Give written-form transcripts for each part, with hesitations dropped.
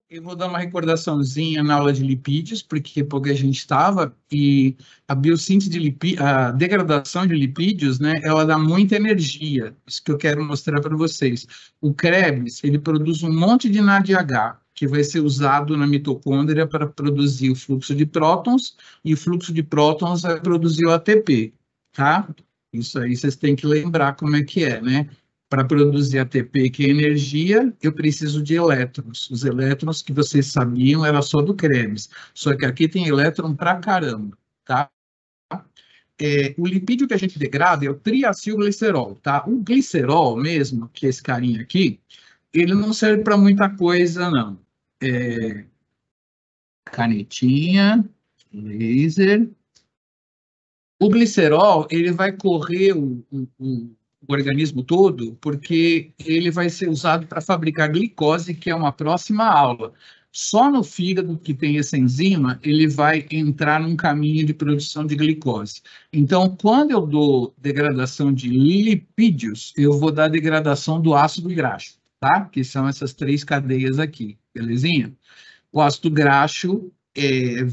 Eu vou dar uma recordaçãozinha na aula de lipídios, porque a gente estava, e a biossíntese de lipídios, a degradação de lipídios, né, ela dá muita energia, isso que eu quero mostrar para vocês. O Krebs, ele produz um monte de NADH, que vai ser usado na mitocôndria para produzir o fluxo de prótons, e o fluxo de prótons vai produzir o ATP, tá? Isso aí vocês têm que lembrar como é, né? Para produzir ATP, que é energia, eu preciso de elétrons. Os elétrons que vocês sabiam era só do Krebs, só que aqui tem elétron pra caramba, tá? O lipídio que a gente degrada é o triacilglicerol, tá? O glicerol mesmo, que é esse carinha aqui, ele não serve para muita coisa, não. Canetinha, laser. O glicerol, ele vai correr o organismo todo, porque ele vai ser usado para fabricar glicose, que é uma próxima aula. Só no fígado, que tem essa enzima, ele vai entrar num caminho de produção de glicose. Então, quando eu dou degradação de lipídios, eu vou dar degradação do ácido graxo, tá? Que são essas três cadeias aqui, belezinha? O ácido graxo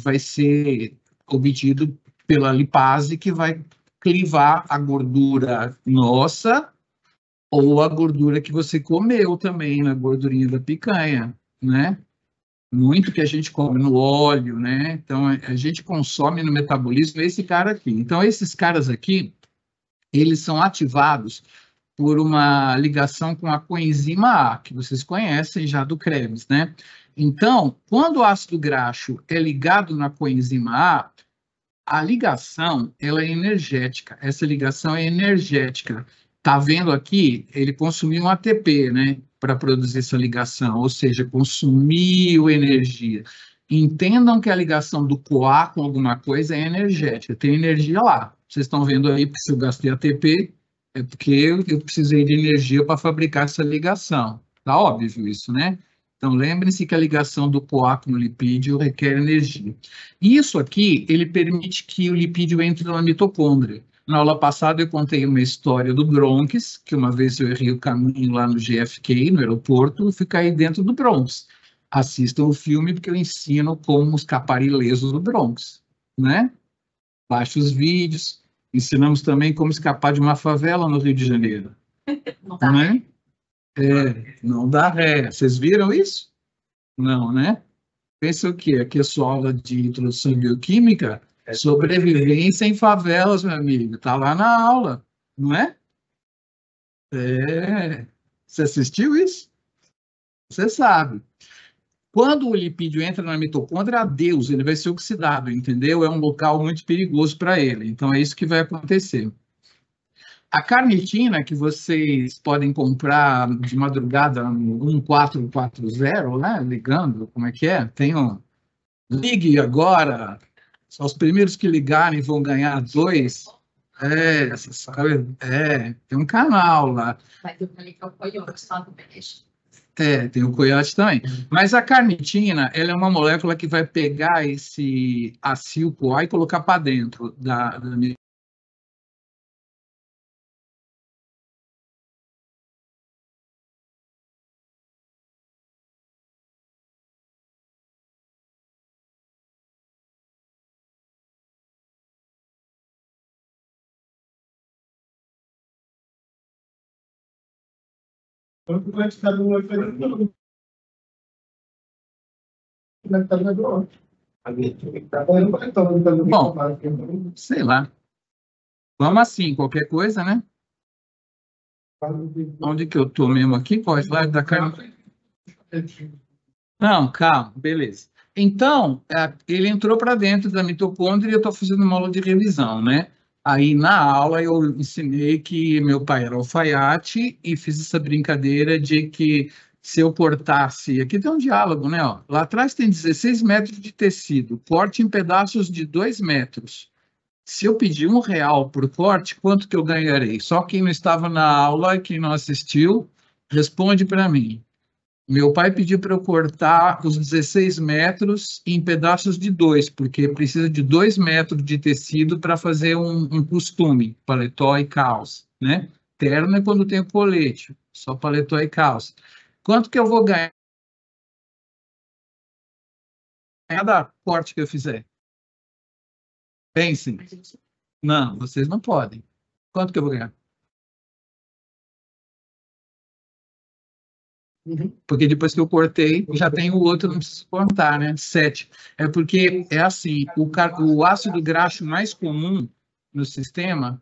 vai ser obtido pela lipase, que vai clivar a gordura nossa ou a gordura que você comeu também, na gordurinha da picanha, né? Muito que a gente come no óleo, né? Então, a gente consome no metabolismo esse cara aqui. Então, esses caras aqui, eles são ativados por uma ligação com a coenzima A, que vocês conhecem já do Krebs, né? Então, quando o ácido graxo é ligado na coenzima A ligação, ela é energética. Essa ligação é energética. Tá vendo aqui? Ele consumiu um ATP, né, para produzir essa ligação, ou seja, consumiu energia. Entendam que a ligação do CoA com alguma coisa é energética, tem energia lá. Vocês estão vendo aí, porque se eu gastei ATP, é porque eu precisei de energia para fabricar essa ligação. Tá óbvio isso, né? Então, lembrem-se que a ligação do CoA com o lipídio requer energia. Isso aqui, ele permite que o lipídio entre na mitocôndria. Na aula passada eu contei uma história do Bronx, que uma vez eu errei o caminho lá no JFK, no aeroporto, e fui cair dentro do Bronx. Assistam o filme, porque eu ensino como escapar ilesos do Bronx, né? Baixe os vídeos. Ensinamos também como escapar de uma favela no Rio de Janeiro. Não dá ré. Não dá ré. Vocês viram isso? Não, né? Pensa o quê? Aqui é sua aula de introdução à bioquímica, sobrevivência em favelas, meu amigo. Está lá na aula, não é? Você assistiu isso? Você sabe. Quando o lipídio entra na mitocôndria, adeus, ele vai ser oxidado, entendeu? É um local muito perigoso para ele. Então, é isso que vai acontecer. A carnitina, que vocês podem comprar de madrugada no 1440, né? Ligando, como é que é? Tem um. Ligue agora. Só os primeiros que ligarem vão ganhar dois. Essas coisas. Tem um canal lá. Vai ter ali que é o coiote, só do peixe. Tem o coiote também. Mas a carnitina, ela é uma molécula que vai pegar esse acil-CoA e colocar para dentro da Bom, sei lá. Vamos assim, qualquer coisa, né? Onde que eu estou mesmo aqui? Qual é o slide da carne? Não, calma, beleza. Então, ele entrou para dentro da mitocôndria e eu estou fazendo uma aula de revisão, né? Aí, na aula, eu ensinei que meu pai era alfaiate e fiz essa brincadeira de que se eu cortasse... Aqui tem um diálogo, né? Ó, lá atrás tem 16 metros de tecido, corte em pedaços de 2 metros. Se eu pedir R$ 1 por corte, quanto que eu ganharei? Só quem não estava na aula e quem não assistiu, responde para mim. Meu pai pediu para eu cortar os 16 metros em pedaços de 2, porque precisa de 2 metros de tecido para fazer um costume, paletó e calça, né? Terno é quando tem o colete, só paletó e calça. Quanto que eu vou ganhar? cada corte que eu fizer? Pensem. Não, vocês não podem. Quanto que eu vou ganhar? Porque depois que eu cortei, já tem o outro, não preciso cortar, né? 7. É porque é assim, o ácido graxo mais comum no sistema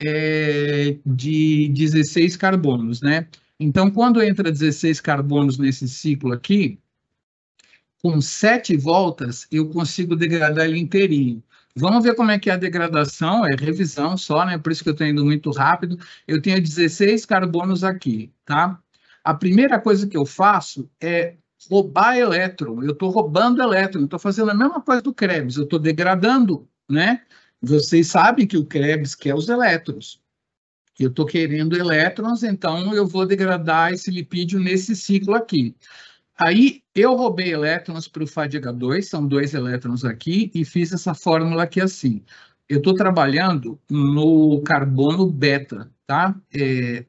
é de 16 carbonos, né? Então, quando entra 16 carbonos nesse ciclo aqui, com 7 voltas, eu consigo degradar ele inteirinho. Vamos ver como é que é a degradação, é revisão só, né? Por isso que eu estou indo muito rápido. Eu tenho 16 carbonos aqui, tá? A primeira coisa que eu faço é roubar elétron. Eu estou roubando elétron, estou fazendo a mesma coisa do Krebs, eu estou degradando, né? Vocês sabem que o Krebs quer os elétrons. Eu estou querendo elétrons, então eu vou degradar esse lipídio nesse ciclo aqui. Aí eu roubei elétrons para o FADH2, são 2 elétrons aqui, e fiz essa fórmula aqui assim. Eu estou trabalhando no carbono beta, tá?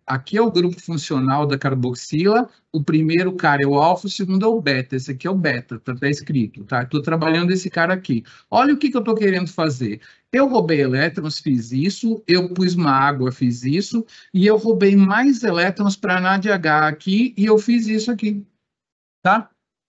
Aqui é o grupo funcional da carboxila, o primeiro cara é o alfa, o segundo é o beta, esse aqui é o beta, tá escrito, tá? Estou trabalhando esse cara aqui. Olha o que eu estou querendo fazer. Eu roubei elétrons, fiz isso, eu pus uma água, fiz isso, e eu roubei mais elétrons para NADH aqui, e eu fiz isso aqui. Tá?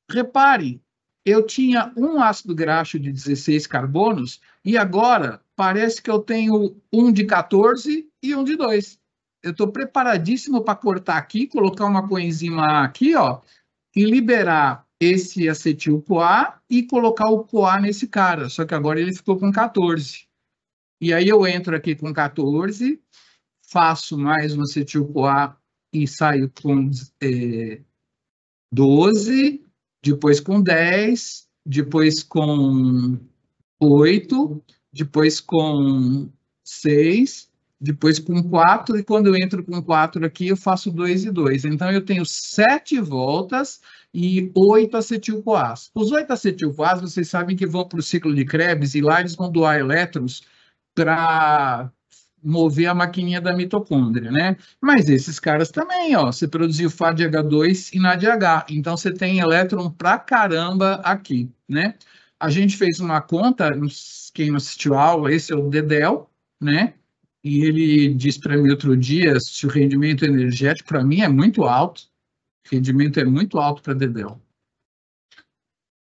Repare, eu tinha um ácido graxo de 16 carbonos e agora parece que eu tenho um de 14 e um de 2. Eu estou preparadíssimo para cortar aqui, colocar uma coenzima aqui, ó, e liberar esse acetil-CoA e colocar o CoA nesse cara. Só que agora ele ficou com 14. E aí eu entro aqui com 14, faço mais um acetil-CoA e saio com 12, depois com 10, depois com 8, depois com 6, depois com 4, e quando eu entro com 4 aqui, eu faço 2 e 2. Então, eu tenho 7 voltas e 8 acetil-CoAs. Os 8 acetil-CoAs, vocês sabem que vão para o ciclo de Krebs, e lá eles vão doar elétrons para mover a maquininha da mitocôndria, né? Mas esses caras também, ó, você produziu FADH2 e NADH, então você tem elétron pra caramba aqui, né? A gente fez uma conta, quem não assistiu a aula, esse é o Dedel, né? E ele disse para mim outro dia se o rendimento energético para mim é muito alto, o rendimento é muito alto para Dedel.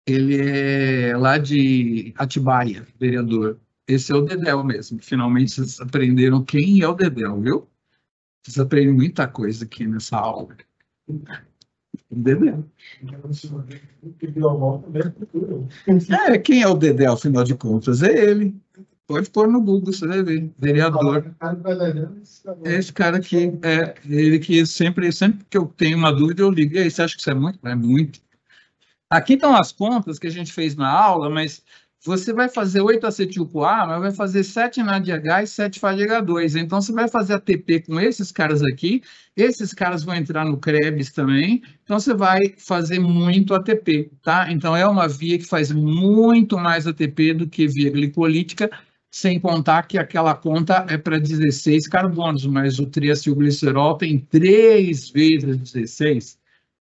Ele é lá de Atibaia, vereador. Esse é o Dedel mesmo. Finalmente vocês aprenderam quem é o Dedel, viu? Vocês aprendem muita coisa aqui nessa aula. O Dedel. Quem é o Dedel, afinal de contas? É ele. Pode pôr no Google, você vai ver. Vereador. Esse cara aqui, ele que sempre que eu tenho uma dúvida, eu ligo. E aí, você acha que isso é muito? É muito. Aqui estão as contas que a gente fez na aula, mas você vai fazer 8 acetil-CoA, mas vai fazer 7 NADH e 7 FADH2. Então, você vai fazer ATP com esses caras aqui, esses caras vão entrar no Krebs também, então você vai fazer muito ATP, tá? Então, é uma via que faz muito mais ATP do que via glicolítica, sem contar que aquela conta é para 16 carbonos, mas o triacilglicerol tem 3 vezes 16,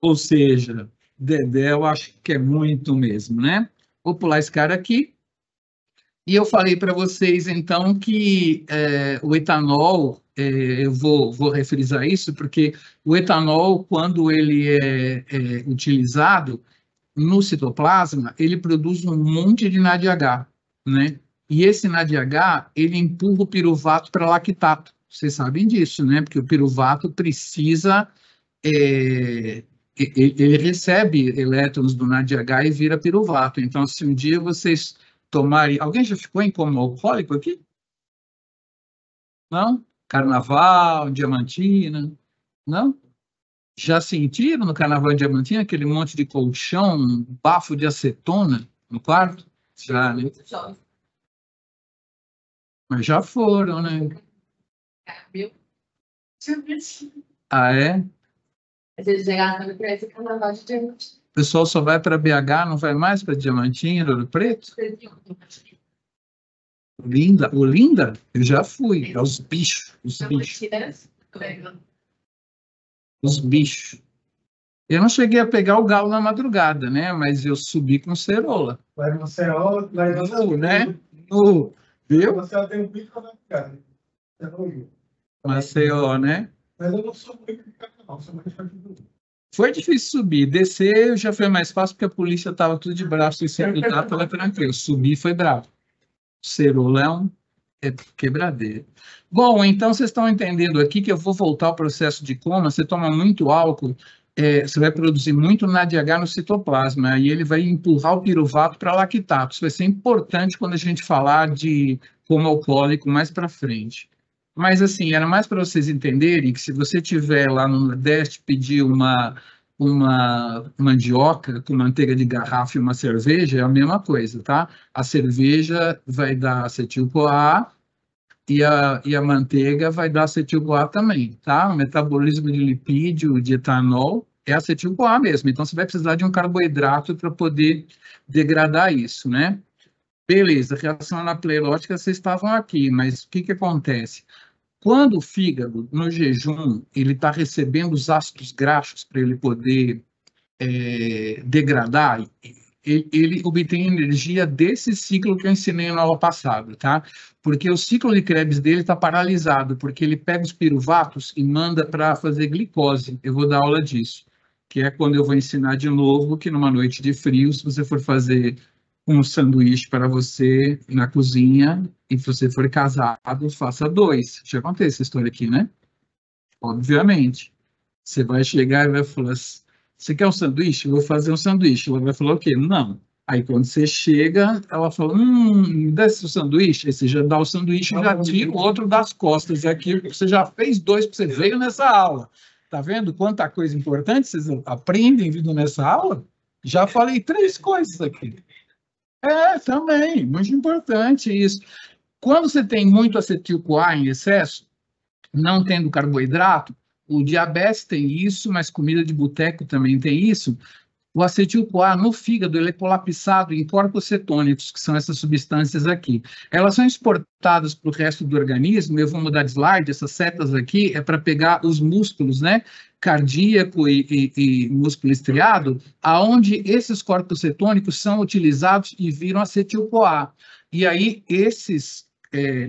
ou seja, Dedé, eu acho que é muito mesmo, né? Vou pular esse cara aqui. E eu falei para vocês, então, que o etanol, eu vou refrisar isso, porque o etanol, quando ele é utilizado no citoplasma, ele produz um monte de NADH, né? E esse NADH, ele empurra o piruvato para lactato. Vocês sabem disso, né? Porque o piruvato precisa... ele recebe elétrons do NADH e vira piruvato. Então, se um dia vocês tomarem... Alguém já ficou em coma alcoólico aqui? Não? Carnaval, Diamantina? Não? Já sentiram no Carnaval Diamantina aquele monte de colchão, bafo de acetona no quarto? Já, né? Mas já foram, né? Ah, é? O pessoal só vai para BH, não vai mais para Diamantina, Ouro Preto? Linda, Olinda? Eu já fui. É os bichos, os bichos. Os bichos. Eu não cheguei a pegar o galo na madrugada, né? Mas eu subi com cerola. Vai no Maceió, vai no Né? No, viu? Maceió tem um pico na cara. Eu não ia. Maceió, né? Mas eu não sou muito de carro, não. Sou muito de Foi difícil subir. Descer já foi mais fácil, porque a polícia estava tudo de braço e sempre dá pela tranquilo. Subir foi bravo. Cerolão é quebradeira. Bom, então vocês estão entendendo aqui que eu vou voltar ao processo de coma. Você toma muito álcool, você vai produzir muito NADH no citoplasma, e ele vai empurrar o piruvato para lactato. Isso vai ser importante quando a gente falar de coma alcoólico mais para frente. Mas, assim, era mais para vocês entenderem que se você tiver lá no Nordeste, pedir uma mandioca com manteiga de garrafa e uma cerveja, é a mesma coisa, tá? A cerveja vai dar acetil-CoA e a manteiga vai dar acetil-CoA também, tá? O metabolismo de lipídio, de etanol, é acetil-CoA mesmo. Então, você vai precisar de um carboidrato para poder degradar isso, né? Beleza, reação anapleurótica, vocês estavam aqui, mas o que que acontece? Quando o fígado, no jejum, ele está recebendo os ácidos graxos para ele poder degradar, ele obtém energia desse ciclo que eu ensinei na aula passada, tá? Porque o ciclo de Krebs dele está paralisado, porque ele pega os piruvatos e manda para fazer glicose. Eu vou dar aula disso, que é quando eu vou ensinar de novo que numa noite de frio, se você for fazer um sanduíche para você na cozinha e se você for casado, faça 2. Já contei essa história aqui, né? Obviamente. Você vai chegar e vai falar, você quer um sanduíche? Eu vou fazer um sanduíche. Ela vai falar o quê? Não. Aí quando você chega, ela fala, me dá esse sanduíche. Aí você já dá o sanduíche e já tira o outro das costas. Aqui você já fez 2 porque você veio nessa aula. Tá vendo quanta coisa importante vocês aprendem vindo nessa aula? Já falei 3 coisas aqui. Também, muito importante isso. Quando você tem muito acetil-CoA em excesso, não tendo carboidrato, o diabetes tem isso, mas comida de boteco também tem isso. O acetil-CoA no fígado ele é colapsado em corpos cetônicos, que são essas substâncias aqui. Elas são exportadas para o resto do organismo. Eu vou mudar de slide. Essas setas aqui é para pegar os músculos, né? Cardíaco e músculo estriado, aonde esses corpos cetônicos são utilizados e viram acetil-CoA. E aí esses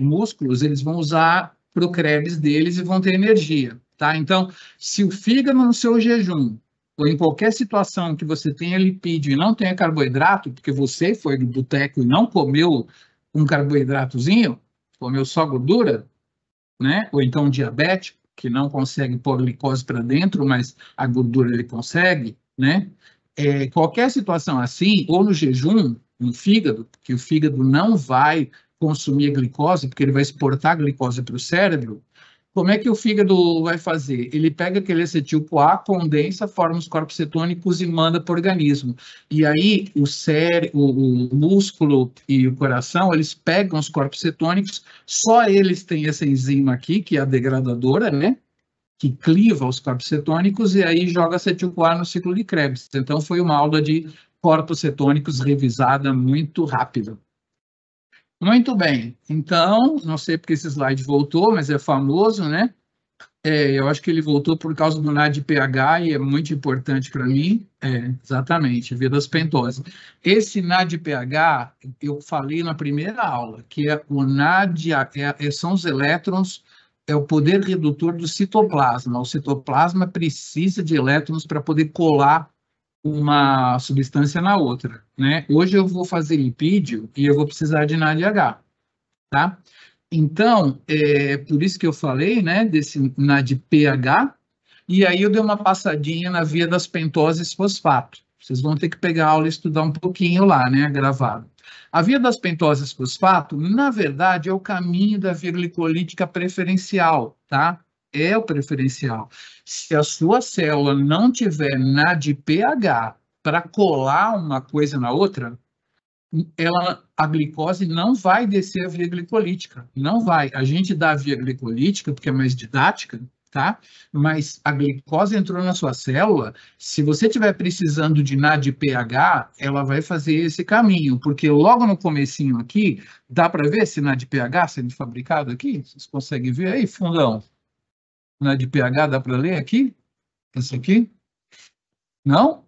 músculos eles vão usar para o Krebs deles e vão ter energia, tá? Então, se o fígado no seu jejum ou em qualquer situação que você tenha lipídio e não tenha carboidrato, porque você foi no boteco e não comeu um carboidratozinho, comeu só gordura, né? Ou então um diabético, que não consegue pôr glicose para dentro, mas a gordura ele consegue, né? Qualquer situação assim, ou no jejum, no fígado, que o fígado não vai consumir a glicose, porque ele vai exportar a glicose para o cérebro. Como é que o fígado vai fazer? Ele pega aquele acetil-CoA, condensa, forma os corpos cetônicos e manda para o organismo. E aí o cérebro, o músculo e o coração, eles pegam os corpos cetônicos, só eles têm essa enzima aqui, que é a degradadora, né? Que cliva os corpos cetônicos e aí joga acetil-CoA no ciclo de Krebs. Então foi uma aula de corpos cetônicos revisada muito rápida. Muito bem, então, não sei porque esse slide voltou, mas é famoso, né? Eu acho que ele voltou por causa do NADPH e é muito importante para mim. Exatamente, via das pentoses. Esse NADPH, eu falei na primeira aula, que o NAD são os elétrons, é o poder redutor do citoplasma. O citoplasma precisa de elétrons para poder colar uma substância na outra, né? Hoje eu vou fazer lipídio e eu vou precisar de NADH, tá? Então, por isso que eu falei, né, desse NADPH, e aí eu dei uma passadinha na via das pentoses fosfato. Vocês vão ter que pegar a aula e estudar um pouquinho lá, né, gravado. A via das pentoses fosfato, na verdade, é o caminho da via glicolítica preferencial, tá? É o preferencial. Se a sua célula não tiver NADPH para colar uma coisa na outra, a glicose não vai descer a via glicolítica, não vai. A gente dá a via glicolítica porque é mais didática, tá? Mas a glicose entrou na sua célula, se você estiver precisando de NADPH, ela vai fazer esse caminho, porque logo no comecinho aqui, dá para ver esse NADPH sendo fabricado aqui? Vocês conseguem ver aí, fundão? NADPH, dá para ler aqui? Esse aqui? Não?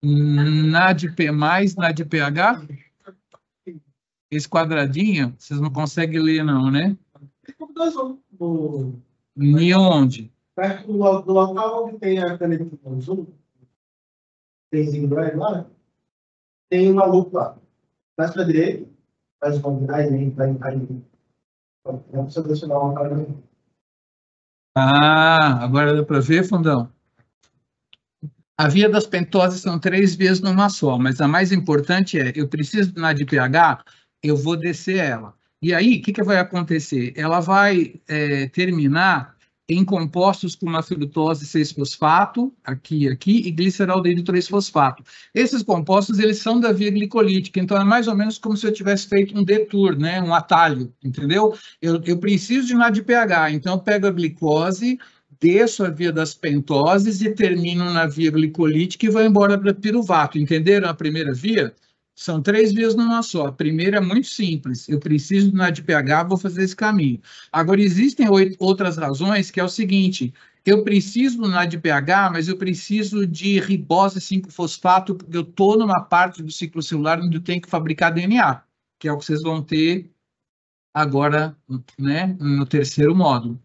NADP+, NADPH? Esse quadradinho, vocês não conseguem ler não, né? Em onde? Perto do local onde tem a caneta do Zoom, tem Zingbrand lá, tem uma lupa lá. Mais para direita, faz uma aí, vamos selecionar uma cara. Ah, agora dá para ver, Fundão? A via das pentoses são 3 vias numa só, mas a mais importante é, eu preciso de NADPH, eu vou descer ela. E aí, o que vai acontecer? Ela vai terminar em compostos com uma frutose 6-fosfato, aqui, e gliceraldeído 3-fosfato. Esses compostos, eles são da via glicolítica, então é mais ou menos como se eu tivesse feito um detour, né? Um atalho, entendeu? Eu preciso de NADPH, então eu pego a glicose, desço a via das pentoses e termino na via glicolítica e vou embora para piruvato. Entenderam a primeira via? São 3 vias numa só. A primeira é muito simples. Eu preciso do NADPH, vou fazer esse caminho. Agora, existem outras razões, que é o seguinte: eu preciso do NADPH, mas eu preciso de ribose 5-fosfato, porque eu estou numa parte do ciclo celular onde eu tenho que fabricar DNA, que é o que vocês vão ter agora, né, no terceiro módulo.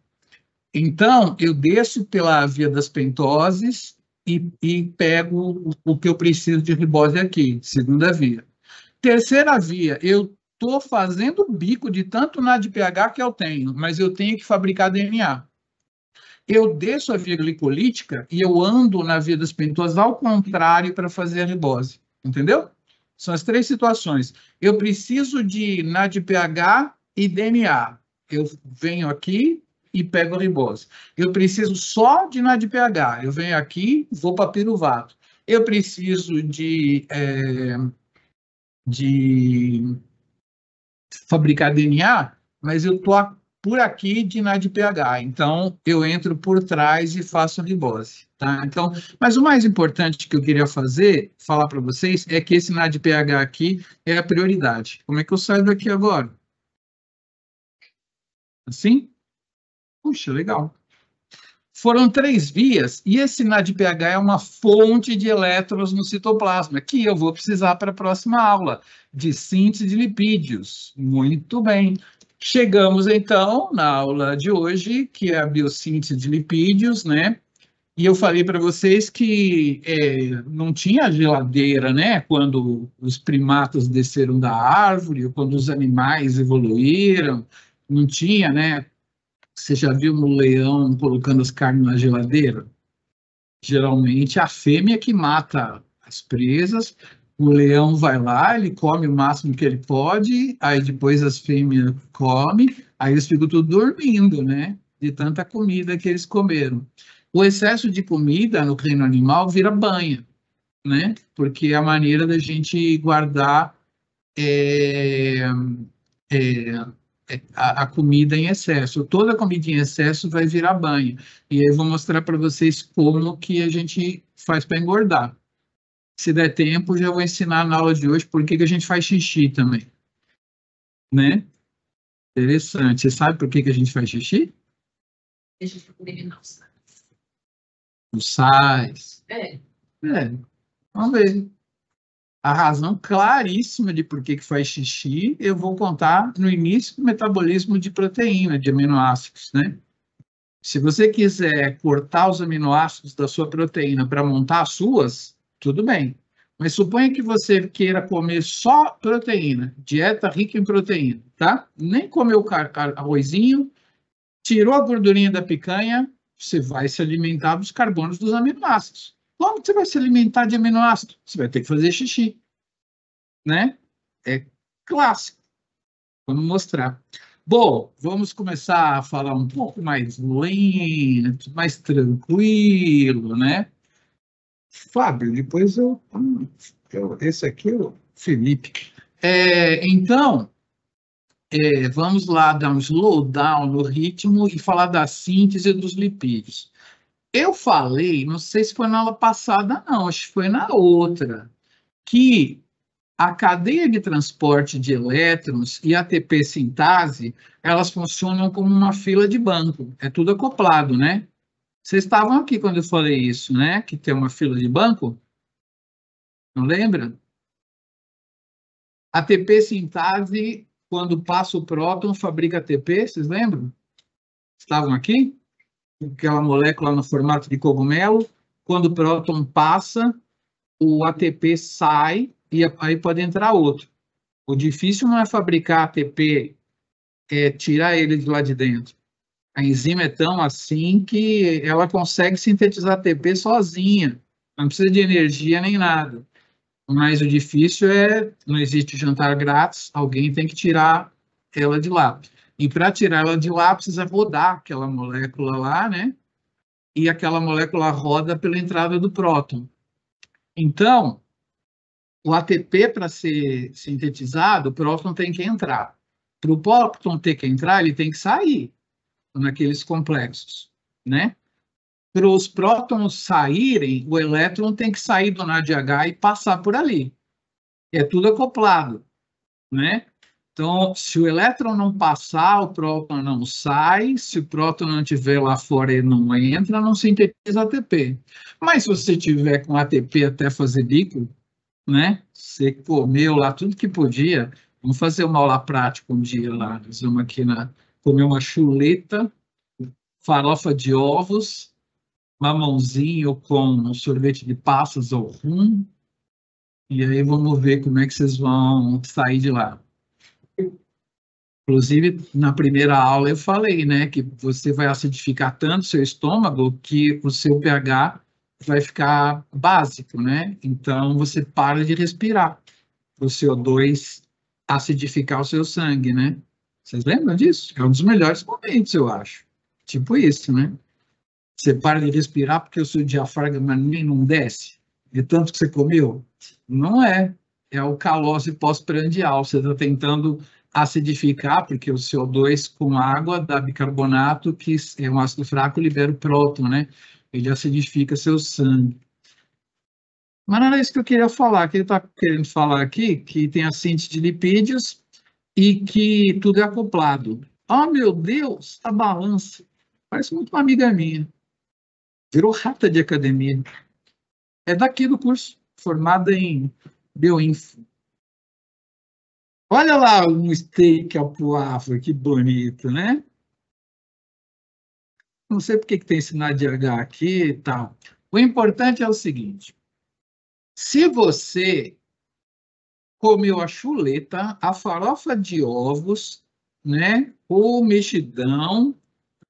Então, eu desço pela via das pentoses e pego o que eu preciso de ribose aqui, segunda via. Terceira via, eu estou fazendo o bico de tanto NADPH que eu tenho, mas eu tenho que fabricar DNA. Eu desço a via glicolítica e eu ando na via das pentoses ao contrário para fazer a ribose, entendeu? São as 3 situações. Eu preciso de NADPH e DNA. Eu venho aqui e pego a ribose. Eu preciso só de NADPH. Eu venho aqui, vou para piruvato. Eu preciso de fabricar DNA, mas eu estou por aqui de NADPH. Então, eu entro por trás e faço a ribose. Tá? Então, mas o mais importante que eu queria falar para vocês, é que esse NADPH aqui é a prioridade. Como é que eu saio daqui agora? Assim? Puxa, legal. Foram 3 vias, e esse NADPH é uma fonte de elétrons no citoplasma, que eu vou precisar para a próxima aula, de síntese de lipídios. Muito bem. Chegamos, então, na aula de hoje, que é a biossíntese de lipídios, né? E eu falei para vocês que não tinha geladeira, né? Quando os primatas desceram da árvore, quando os animais evoluíram, não tinha, né? Você já viu um leão colocando as carnes na geladeira? Geralmente a fêmea que mata as presas, o leão vai lá, ele come o máximo que ele pode, aí depois as fêmeas comem, aí eles ficam tudo dormindo, né? De tanta comida que eles comeram. O excesso de comida no reino animal vira banha, né? Porque é a maneira da gente guardar é, a comida em excesso. Toda comida em excesso vai virar banho. E aí eu vou mostrar para vocês como que a gente faz para engordar. Se der tempo, já vou ensinar na aula de hoje por que a gente faz xixi também. Né? Interessante. Você sabe por que a gente faz xixi? Deixa eu eliminar os sais. Os sais. Vamos ver. A razão claríssima de por que faz xixi, eu vou contar no início do metabolismo de proteína, de aminoácidos, né? Se você quiser cortar os aminoácidos da sua proteína para montar as suas, tudo bem. Mas suponha que você queira comer só proteína, dieta rica em proteína, tá? Nem comeu arrozinho, tirou a gordurinha da picanha, você vai se alimentar dos carbonos dos aminoácidos. Como você vai se alimentar de aminoácido? Você vai ter que fazer xixi, né? É clássico. Vamos mostrar. Bom, vamos começar a falar um pouco mais lento, mais tranquilo, né? Fábio, depois esse aqui é o Felipe. Então, vamos lá dar um slowdown no ritmo e falar da síntese dos lipídios. Eu falei, não sei se foi na aula passada, não, acho que foi na outra, que a cadeia de transporte de elétrons e a ATP sintase, elas funcionam como uma fila de banco, é tudo acoplado, né? Vocês estavam aqui quando eu falei isso, né? Que tem uma fila de banco? Não lembra? ATP sintase, quando passa o próton, fabrica ATP, vocês lembram? Estavam aqui? Aquela molécula no formato de cogumelo, quando o próton passa, o ATP sai e aí pode entrar outro. O difícil não é fabricar ATP, é tirar ele de lá de dentro. A enzima é tão assim que ela consegue sintetizar ATP sozinha, não precisa de energia nem nada. Mas o difícil é, não existe jantar grátis, alguém tem que tirar ela de lá. E para tirar ela de lá, precisa rodar aquela molécula lá, né? E aquela molécula roda pela entrada do próton. Então, o ATP, para ser sintetizado, o próton tem que entrar. Para o próton ter que entrar, ele tem que sair naqueles complexos, né? Para os prótons saírem, o elétron tem que sair do NADH e passar por ali. É tudo acoplado, né? Então, se o elétron não passar, o próton não sai. Se o próton não estiver lá fora, ele não entra, não sintetiza ATP. Mas se você tiver com ATP até fazer bico, né? Você comeu lá tudo que podia. Vamos fazer uma aula prática um dia lá. Nós vamos aqui comer uma chuleta, farofa de ovos, mamãozinho com sorvete de passas ou rum. E aí vamos ver como é que vocês vão sair de lá. Inclusive, na primeira aula eu falei, né, que você vai acidificar tanto seu estômago que o seu pH vai ficar básico, né? Então, você para de respirar o CO2 acidificar o seu sangue, né? Vocês lembram disso? É um dos melhores momentos, eu acho. Tipo isso, né? Você para de respirar porque o seu diafragma nem não desce, de tanto que você comeu. Não é. É o calose pós-prandial. Você está tentando acidificar, porque o CO2 com água dá bicarbonato, que é um ácido fraco, libera o próton, né? Ele acidifica seu sangue. Mas não era isso que eu queria falar, que ele está querendo falar aqui, que tem a síntese de lipídios e que tudo é acoplado. Oh, meu Deus, a balança. Parece muito uma amiga minha. Virou rata de academia. É daqui do curso, formada em Bioinfo. Olha lá um steak ao poivre, que bonito, né? Não sei por que tem esse NADH aqui e tal. O importante é o seguinte: se você comeu a chuleta, a farofa de ovos, né? O mexidão,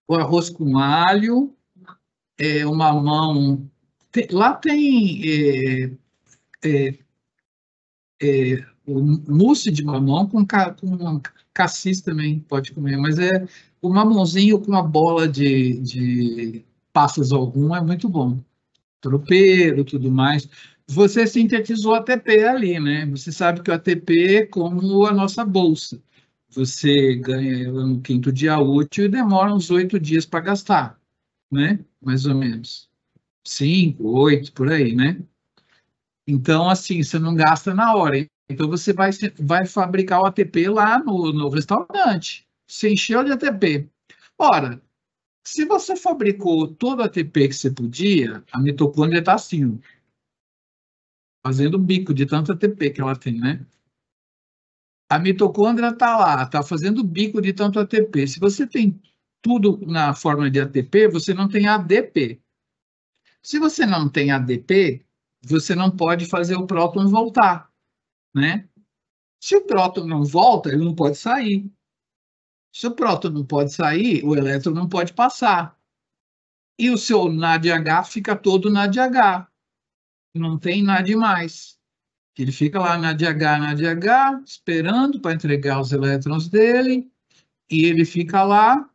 o arroz com alho, o mamão. Lá tem o mousse de mamão com cassis também pode comer, mas o mamãozinho com uma bola de passas algum é muito bom. Tropeiro, tudo mais. Você sintetizou ATP ali, né? Você sabe que o ATP é como a nossa bolsa. Você ganha ela no quinto dia útil e demora uns 8 dias para gastar, né? Mais ou menos. 5, 8, por aí, né? Então, assim, você não gasta na hora. Então, você vai fabricar o ATP lá no restaurante. Você encheu de ATP. Ora, se você fabricou todo o ATP que você podia, a mitocôndria está assim, fazendo bico de tanto ATP que ela tem, né? A mitocôndria está lá, está fazendo bico de tanto ATP. Se você tem tudo na forma de ATP, você não tem ADP. Se você não tem ADP, você não pode fazer o próton voltar, né? Se o próton não volta, ele não pode sair. Se o próton não pode sair, o elétron não pode passar. E o seu NADH fica todo NADH. Não tem nada mais. Ele fica lá NADH, esperando para entregar os elétrons dele, e ele fica lá.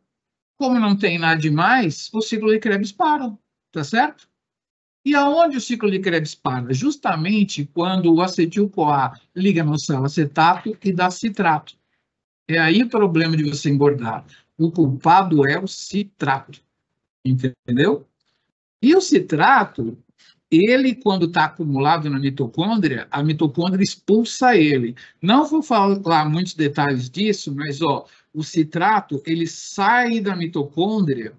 Como não tem nada demais, o ciclo de Krebs para, tá certo? E aonde o ciclo de Krebs para? Justamente quando o acetil-CoA liga no acetato e dá citrato. É aí o problema de você engordar. O culpado é o citrato, entendeu? E o citrato, ele, quando está acumulado na mitocôndria, a mitocôndria expulsa ele. Não vou falar muitos detalhes disso, mas o citrato, ele sai da mitocôndria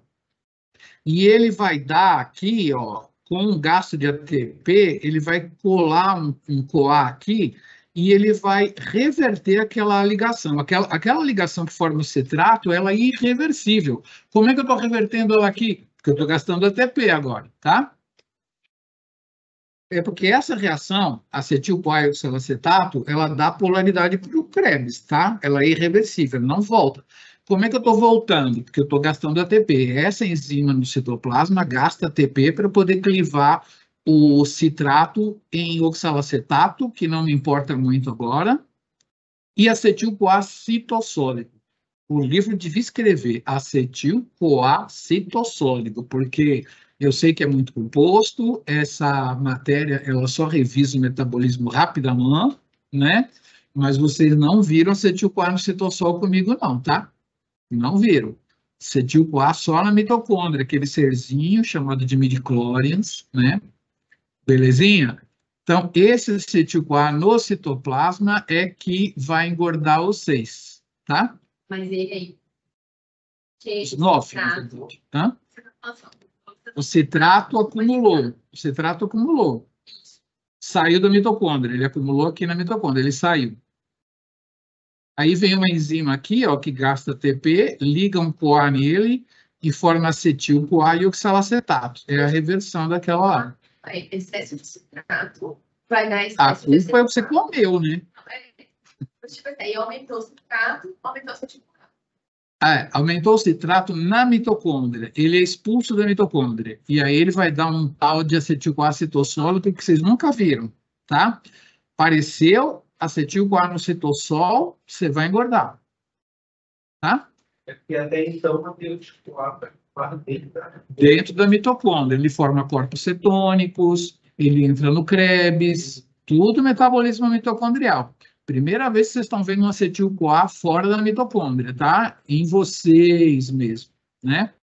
E ele vai dar aqui, ó, com um gasto de ATP, ele vai colar um CoA aqui e ele vai reverter aquela ligação. Aquela ligação que forma o citrato, ela é irreversível. Como é que eu estou revertendo ela aqui? Porque eu estou gastando ATP agora, tá? É porque essa reação, acetil-CoA e oxalacetato, ela dá polaridade para o Krebs, tá? Ela é irreversível, não volta. Como é que eu estou voltando? Porque eu estou gastando ATP. Essa enzima no citoplasma gasta ATP para poder clivar o citrato em oxalacetato, que não me importa muito agora, e acetil-CoA citossólido. O livro devia escrever acetil-CoA citossólido, porque eu sei que é muito composto, essa matéria ela só revisa o metabolismo rapidamente, né? Mas vocês não viram acetil-CoA no citossol comigo não, tá? Não viram. Acetil-CoA só na mitocôndria, aquele serzinho chamado de midichlorians, né? Belezinha? Então, esse acetil-CoA no citoplasma é que vai engordar os 6, tá? Mas ele aí. Os 9, na verdade, tá? O citrato acumulou. O citrato acumulou. Saiu da mitocôndria. Ele acumulou aqui na mitocôndria. Ele saiu. Aí vem uma enzima aqui, ó, que gasta ATP, liga um CoA nele e forma acetil-CoA e oxalacetato. É a reversão daquela lá. Excesso de citrato vai dar A excesso de culpa é o que você comeu, né? Aí aumentou o citrato, aumentou o acetil-CoA. Aumentou o citrato na mitocôndria. Ele é expulso da mitocôndria. E aí ele vai dar um tal de acetil-CoA citossólido que vocês nunca viram, tá? Apareceu acetil-CoA no citossol, você vai engordar. Tá? É porque até então mantém o titular Dentro da mitocôndria. Ele forma corpos cetônicos, ele entra no Krebs, tudo metabolismo mitocondrial. Primeira vez que vocês estão vendo um acetil-CoA fora da mitocôndria, tá? Em vocês mesmo, né?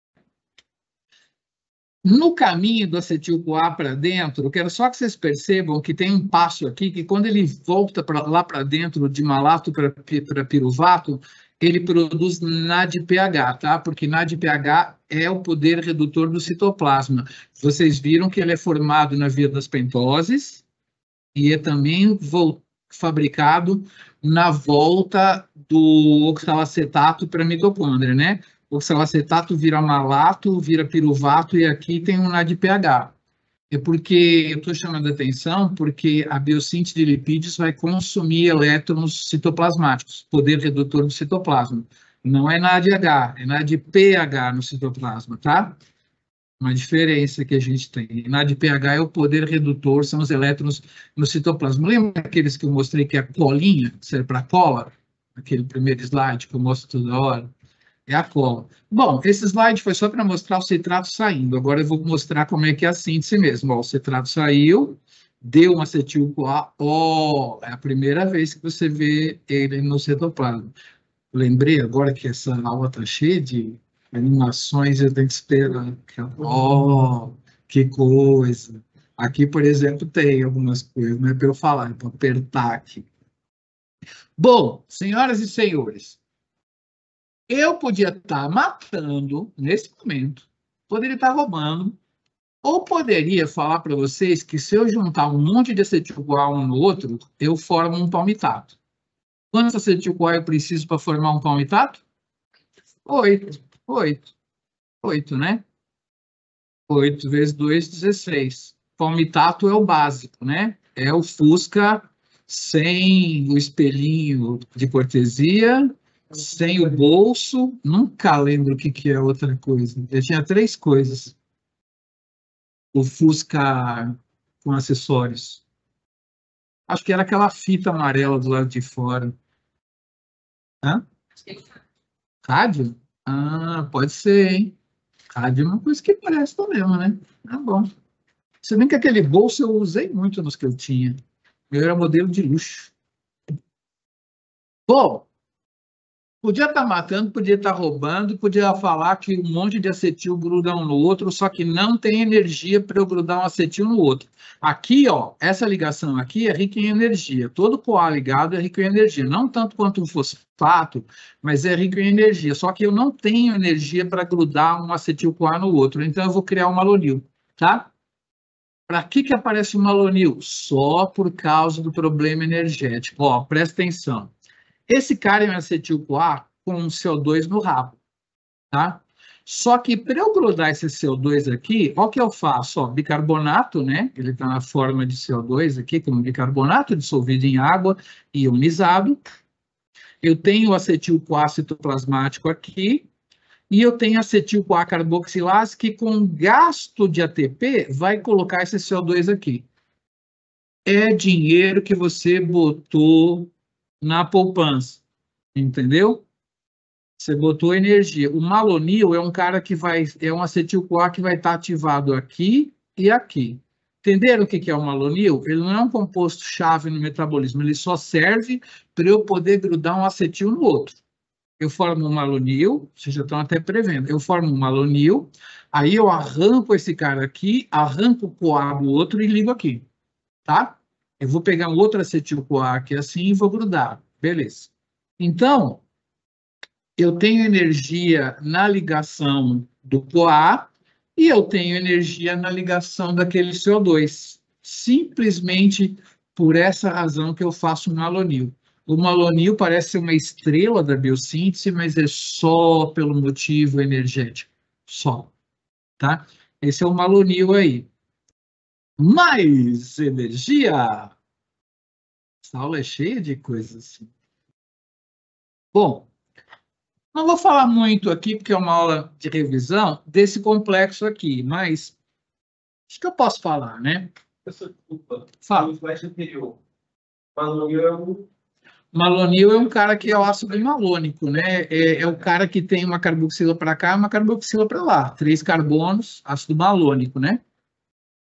No caminho do acetil-CoA para dentro, eu quero só que vocês percebam que tem um passo aqui que quando ele volta lá para dentro de malato para piruvato, ele produz NADPH, tá? Porque NADPH é o poder redutor do citoplasma. Vocês viram que ele é formado na via das pentoses e é também fabricado na volta do oxalacetato para a mitocôndria, né? O oxalacetato vira malato, vira piruvato e aqui tem um NADPH. É porque eu estou chamando a atenção porque a biossíntese de lipídios vai consumir elétrons citoplasmáticos, poder redutor do citoplasma. Não é NADH, é NADPH no citoplasma, tá? Uma diferença que a gente tem. NADPH é o poder redutor, são os elétrons no citoplasma. Lembra aqueles que eu mostrei que é a colinha, que serve para cola? Aquele primeiro slide que eu mostro toda hora? É a cola. Bom, esse slide foi só para mostrar o citrato saindo. Agora eu vou mostrar como é que é a síntese mesmo. Ó, o citrato saiu, deu um acetil-CoA. Ó, é a primeira vez que você vê ele no citoplasma. Lembrei agora que essa aula está cheia de animações, eu tenho que esperar. Ó, que coisa. Aqui, por exemplo, tem algumas coisas, não é para eu falar, é para apertar aqui. Bom, senhoras e senhores, eu podia estar matando nesse momento, poderia estar roubando, ou poderia falar para vocês que se eu juntar um monte de acetil-CoA um no outro, eu formo um palmitato. Quantos acetil-CoA eu preciso para formar um palmitato? 8. 8, né? 8 vezes 2, 16. Palmitato é o básico, né? É o Fusca sem o espelhinho de cortesia, sem o bolso, nunca lembro o que é outra coisa. Eu tinha 3 coisas. O Fusca com acessórios. Acho que era aquela fita amarela do lado de fora. Hã? Rádio? Ah, pode ser, hein? Rádio é uma coisa que presta mesmo, né? Tá bom. Se bem que aquele bolso eu usei muito nos que eu tinha. Eu era modelo de luxo. Bom, Podia estar matando, podia estar roubando, podia falar que um monte de acetil gruda um no outro, só que não tem energia para eu grudar um acetil no outro. Aqui, ó, essa ligação aqui é rica em energia. Todo CoA ligado é rico em energia. Não tanto quanto o fosfato, mas é rico em energia. Só que eu não tenho energia para grudar um acetil-CoA no outro. Então, eu vou criar um malonil, tá? Para que aparece o malonil? Só por causa do problema energético. Ó, presta atenção. Esse cara é um acetil-CoA com um CO2 no rabo, tá? Só que para eu grudar esse CO2 aqui, olha o que eu faço, ó, bicarbonato, né? Ele está na forma de CO2 aqui, como bicarbonato dissolvido em água e ionizado. Eu tenho o acetil-CoA citoplasmático aqui, e eu tenho acetil-CoA carboxilase, que com gasto de ATP vai colocar esse CO2 aqui. É dinheiro que você botou na poupança, entendeu? Você botou energia. O malonil é um cara que é um acetil-CoA que vai estar ativado aqui e aqui. Entenderam o que é o malonil? Ele não é um composto-chave no metabolismo, ele só serve para eu poder grudar um acetil no outro. Eu formo um malonil, vocês já estão até prevendo, eu formo um malonil, aí eu arranco esse cara aqui, arranco o CoA do outro e ligo aqui, tá? Eu vou pegar um outro acetil-CoA aqui assim e vou grudar, beleza. Então, eu tenho energia na ligação do CoA e eu tenho energia na ligação daquele CO2. Simplesmente por essa razão que eu faço um malonil. O malonil parece uma estrela da biossíntese, mas é só pelo motivo energético. Só, tá? Esse é o malonil aí. Mais energia! Essa aula é cheia de coisas assim. Bom, não vou falar muito aqui, porque é uma aula de revisão desse complexo aqui, mas acho que eu posso falar, né? Desculpa. Fala. No slide anterior. Malonil é o... Malonil é um cara que é o ácido malônico, né? É o cara que tem uma carboxila para cá e uma carboxila para lá. 3 carbonos, ácido malônico, né?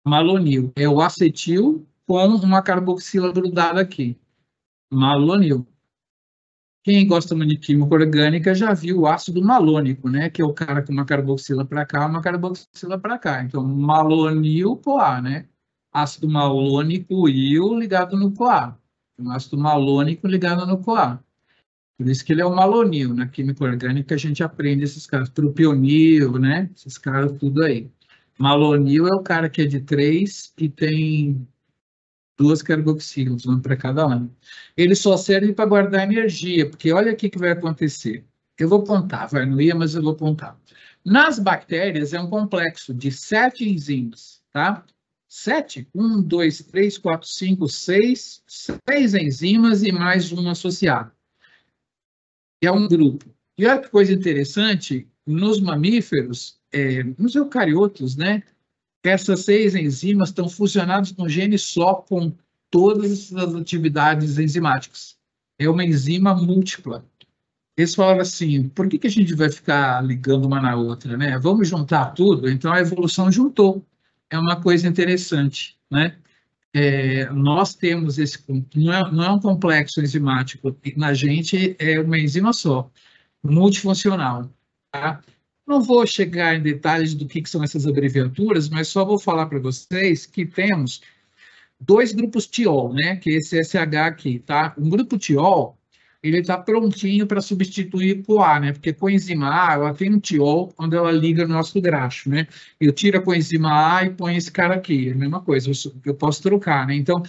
Malonil. É o acetil com uma carboxila grudada aqui. Malonil. Quem gosta muito de química orgânica já viu o ácido malônico, né? Que é o cara com uma carboxila para cá, uma carboxila para cá. Então, malonil-CoA, né? Ácido malônico íon ligado no CoA. Um ácido malônico ligado no CoA. Por isso que ele é o malonil. Na química orgânica a gente aprende esses caras, propionil, né? Esses caras tudo aí. Malonil é o cara que é de 3 e tem 2 carboxilas, uma para cada um. Ele só serve para guardar energia, porque olha o que vai acontecer. Eu vou apontar, vai, não ia, mas eu vou apontar. Nas bactérias é um complexo de 7 enzimas, tá? 7? 1, 2, 3, 4, 5, 6. 6 enzimas e mais um associado. É um grupo. E olha que coisa interessante, nos mamíferos, nos eucariotos, né? Essas 6 enzimas estão fusionadas num gene só com todas as atividades enzimáticas. É uma enzima múltipla. Eles falaram assim, por que a gente vai ficar ligando uma na outra, né? Vamos juntar tudo? Então, a evolução juntou. É uma coisa interessante, né? Nós temos esse... Não é um complexo enzimático. Na gente, é uma enzima só, multifuncional, tá? Não vou chegar em detalhes do que são essas abreviaturas, mas só vou falar para vocês que temos 2 grupos tiol, né? Que é esse SH aqui, tá? Um grupo tiol, ele está prontinho para substituir o CoA, né? Porque coenzima A, ela tem um tiol onde ela liga no ácido graxo, né? Eu tiro a coenzima A e ponho esse cara aqui, é a mesma coisa, eu posso trocar, né? Então,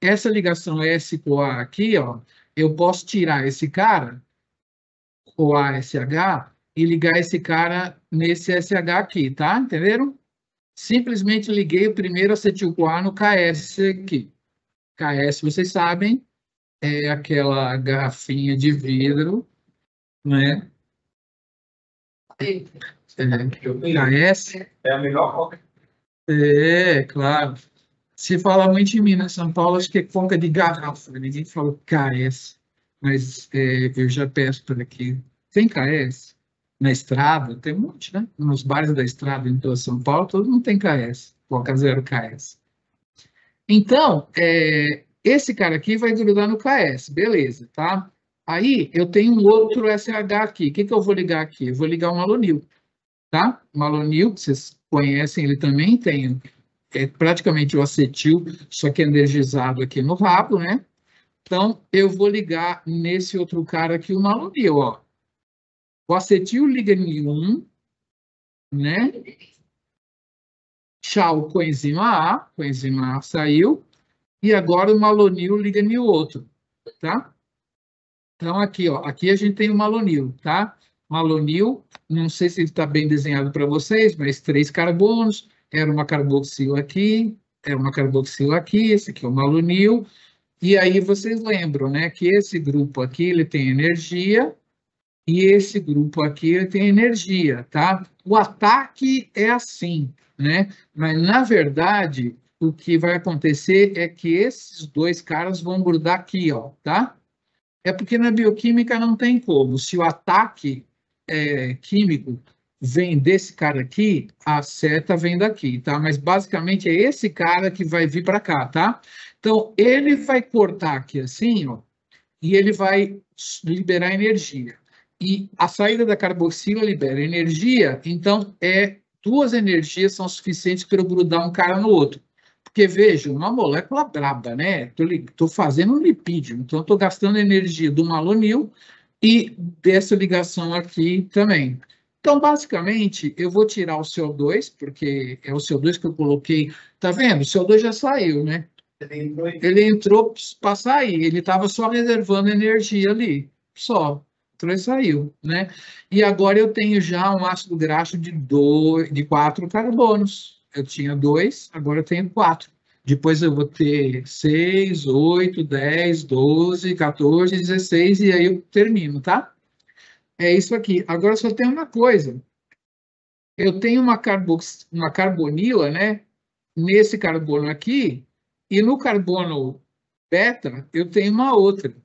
essa ligação S-CoA aqui, ó, eu posso tirar esse cara, CoA-SH, e ligar esse cara nesse SH aqui, tá? Entenderam? Simplesmente liguei o primeiro acetil-CoA no KS aqui. KS, vocês sabem, é aquela garrafinha de vidro, né? KS. É a melhor coca. Claro. Se fala muito em Minas, São Paulo, acho que é coca de garrafa. Ninguém fala KS. Mas eu já peço por aqui. Tem KS? Na estrada, tem um monte, né? Nos bares da estrada em toda São Paulo, todo mundo tem KS, Coca Zero KS. Então, esse cara aqui vai grudar no KS, beleza, tá? Aí eu tenho um outro SH aqui. O que eu vou ligar aqui? Eu vou ligar o malonil, tá? O malonil, que vocês conhecem, ele também tem praticamente o acetil, só que energizado aqui no rabo, né? Então, eu vou ligar nesse outro cara aqui, o malonil, ó. O acetil liga em um, né? Tchau, coenzima A saiu, e agora o malonil liga em outro, tá? Então, aqui, ó, aqui a gente tem o malonil, tá? Malonil, não sei se ele está bem desenhado para vocês, mas 3 carbonos, era uma carboxil aqui, era uma carboxil aqui, esse aqui é o malonil, e aí vocês lembram, né, que esse grupo aqui, ele tem energia, e esse grupo aqui, ele tem energia, tá? O ataque é assim, né? Mas, na verdade, o que vai acontecer é que esses dois caras vão grudar aqui, ó, tá? É porque na bioquímica não tem como. Se o ataque químico vem desse cara aqui, a seta vem daqui, tá? Mas basicamente é esse cara que vai vir para cá, tá? Então ele vai cortar aqui assim, ó, e ele vai liberar energia. E a saída da carboxila libera energia, então duas energias são suficientes para eu grudar um cara no outro. Porque, veja, uma molécula braba, né? Estou fazendo um lipídio, então estou gastando energia do malonil e dessa ligação aqui também. Então, basicamente, eu vou tirar o CO2, porque é o CO2 que eu coloquei. Tá vendo? O CO2 já saiu, né? Ele entrou para sair, ele estava só reservando energia ali, só. Entrou e saiu, né? E agora eu tenho já um ácido graxo de 4 carbonos. Eu tinha 2, agora eu tenho 4. Depois eu vou ter 6, 8, 10, 12, 14, 16 e aí eu termino, tá? É isso aqui. Agora só tem uma coisa. Eu tenho uma carbonila, né? Nesse carbono aqui, e no carbono beta, eu tenho uma outra.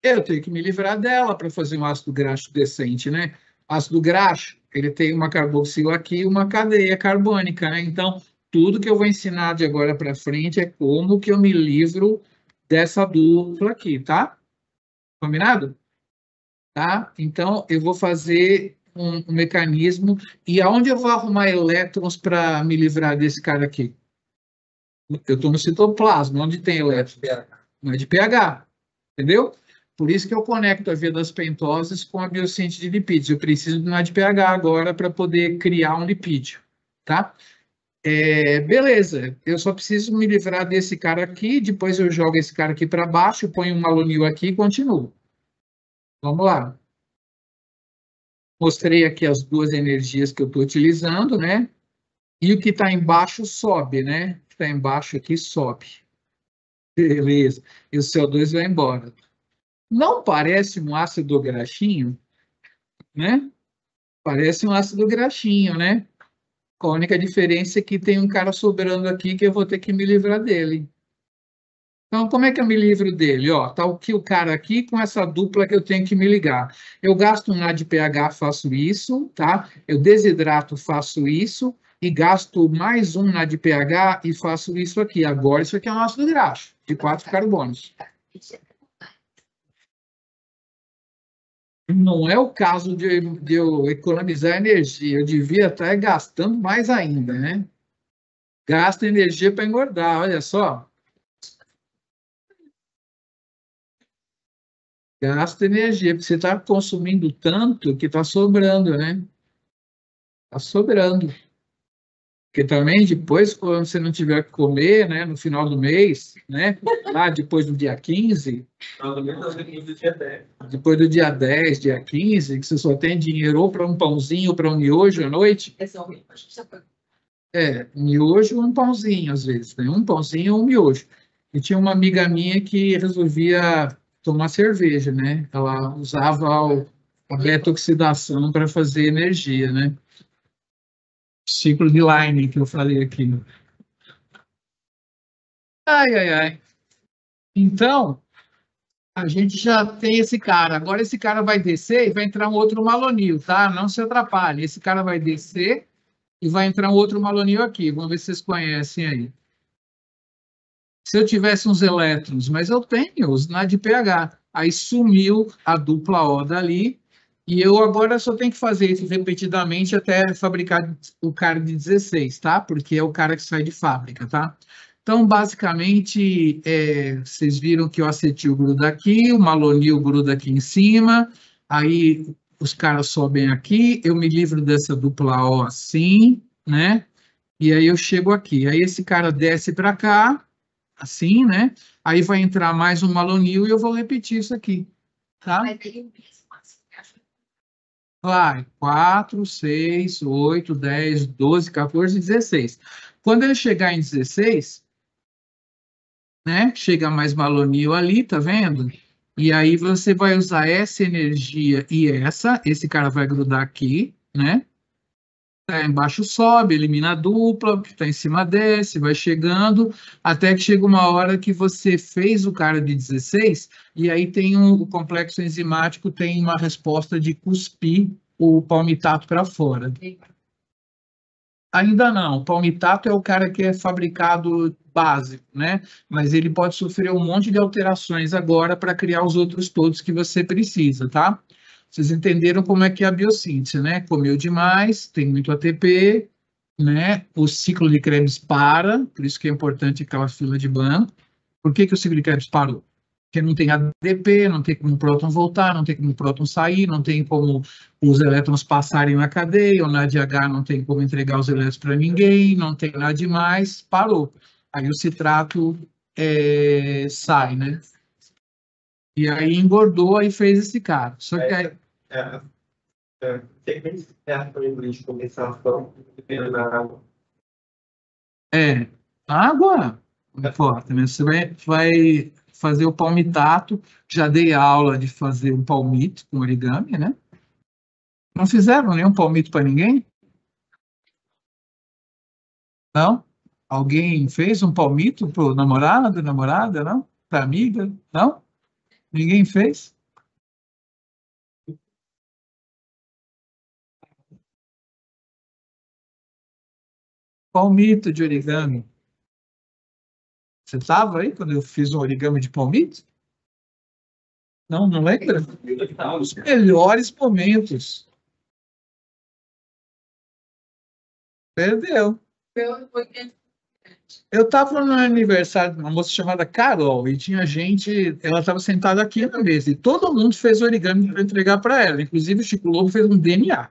Eu tenho que me livrar dela para fazer um ácido graxo decente, né? Ácido graxo, ele tem uma carboxila aqui e uma cadeia carbônica, né? Então, tudo que eu vou ensinar de agora para frente é como que eu me livro dessa dupla aqui, tá? Combinado? Tá? Então, eu vou fazer um mecanismo. E aonde eu vou arrumar elétrons para me livrar desse cara aqui? Eu estou no citoplasma, onde tem elétrons? Não é de pH, entendeu? Por isso que eu conecto a via das pentoses com a biossíntese de lipídios. Eu preciso de uma de pH agora para poder criar um lipídio, tá? Beleza, eu só preciso me livrar desse cara aqui, depois eu jogo esse cara aqui para baixo, ponho um malonil aqui e continuo. Vamos lá. Mostrei aqui as duas energias que eu estou utilizando, né? E o que está embaixo sobe, né? O que está embaixo aqui sobe. Beleza. E o CO2 vai embora. Não parece um ácido graxinho, né? Parece um ácido graxinho, né? A única diferença é que tem um cara sobrando aqui que eu vou ter que me livrar dele. Então, como é que eu me livro dele? Ó, tá o cara aqui com essa dupla que eu tenho que me ligar. Eu gasto um NADPH, faço isso, tá? Eu desidrato, faço isso, e gasto mais um NADPH e faço isso aqui. Agora, isso aqui é um ácido graxo, de 4 carbonos. Não é o caso de eu economizar energia, eu devia estar gastando mais ainda, né? Gasta energia para engordar, olha só. Gasta energia, porque você está consumindo tanto que está sobrando, né? Está sobrando. Porque também depois, quando você não tiver que comer, né, no final do mês, né, lá depois do dia 15, depois do dia 10, dia 15, que você só tem dinheiro ou para um pãozinho ou para um miojo à noite. Miojo ou um pãozinho, às vezes, né? Um pãozinho ou um miojo. E tinha uma amiga minha que resolvia tomar cerveja, né? Ela usava a beta-oxidação para fazer energia, né? Ciclo de Leiden que eu falei aqui. Ai, ai, ai. Então, a gente já tem esse cara. Agora esse cara vai descer e vai entrar um outro malonil, tá? Não se atrapalhe. Esse cara vai descer e vai entrar um outro malonil aqui. Vamos ver se vocês conhecem aí. Se eu tivesse uns elétrons, mas eu tenho os NADPH. aí sumiu a dupla O dali, e eu agora só tenho que fazer isso repetidamente até fabricar o cara de 16, tá? Porque é o cara que sai de fábrica, tá? Então, basicamente, vocês viram que o acetil gruda aqui, o malonil gruda aqui em cima, aí os caras sobem aqui, eu me livro dessa dupla O assim, né? E aí eu chego aqui. Aí esse cara desce para cá, assim, né? Aí vai entrar mais um malonil e eu vou repetir isso aqui, tá? Mas aí o mesmo, assim, acho que Vai, 4, 6, 8, 10, 12, 14, 16. Quando ele chegar em 16, né? Chega mais malonil ali, tá vendo? E aí você vai usar essa energia e esse cara vai grudar aqui, né? Tá embaixo sobe, elimina a dupla, que está em cima desce, vai chegando, até que chega uma hora que você fez o cara de 16, e aí tem o complexo enzimático, tem uma resposta de cuspir o palmitato para fora. Ainda não, o palmitato é o cara que é fabricado básico, né? Mas ele pode sofrer um monte de alterações agora para criar os outros todos que você precisa, tá? Vocês entenderam como é que é a biossíntese, né? Comeu demais, tem muito ATP, né? O ciclo de Krebs para, por isso que é importante aquela fila de banco. Por que que o ciclo de Krebs parou? Porque não tem ATP, não tem como o próton voltar, não tem como o próton sair, não tem como os elétrons passarem na cadeia, o NADH não tem como entregar os elétrons para ninguém, não tem nada demais, parou. Aí o citrato sai, né? E aí engordou e fez esse cara. Só que aí, Tem bem certo para a gente começar a falar na água. água, não importa, né? Você vai fazer o palmitato, já dei aula de fazer um palmito com origami, né? Não fizeram nenhum palmito para ninguém? Não? Alguém fez um palmito para o namorado, namorada, não? Para amiga? Não? Ninguém fez? Palmito de origami. Você estava aí quando eu fiz um origami de palmito? Não, não lembra? Os melhores momentos. Perdeu. Eu estava no aniversário de uma moça chamada Carol e tinha gente, ela estava sentada aqui na mesa e todo mundo fez origami para entregar para ela, inclusive o Chico Lobo fez um DNA,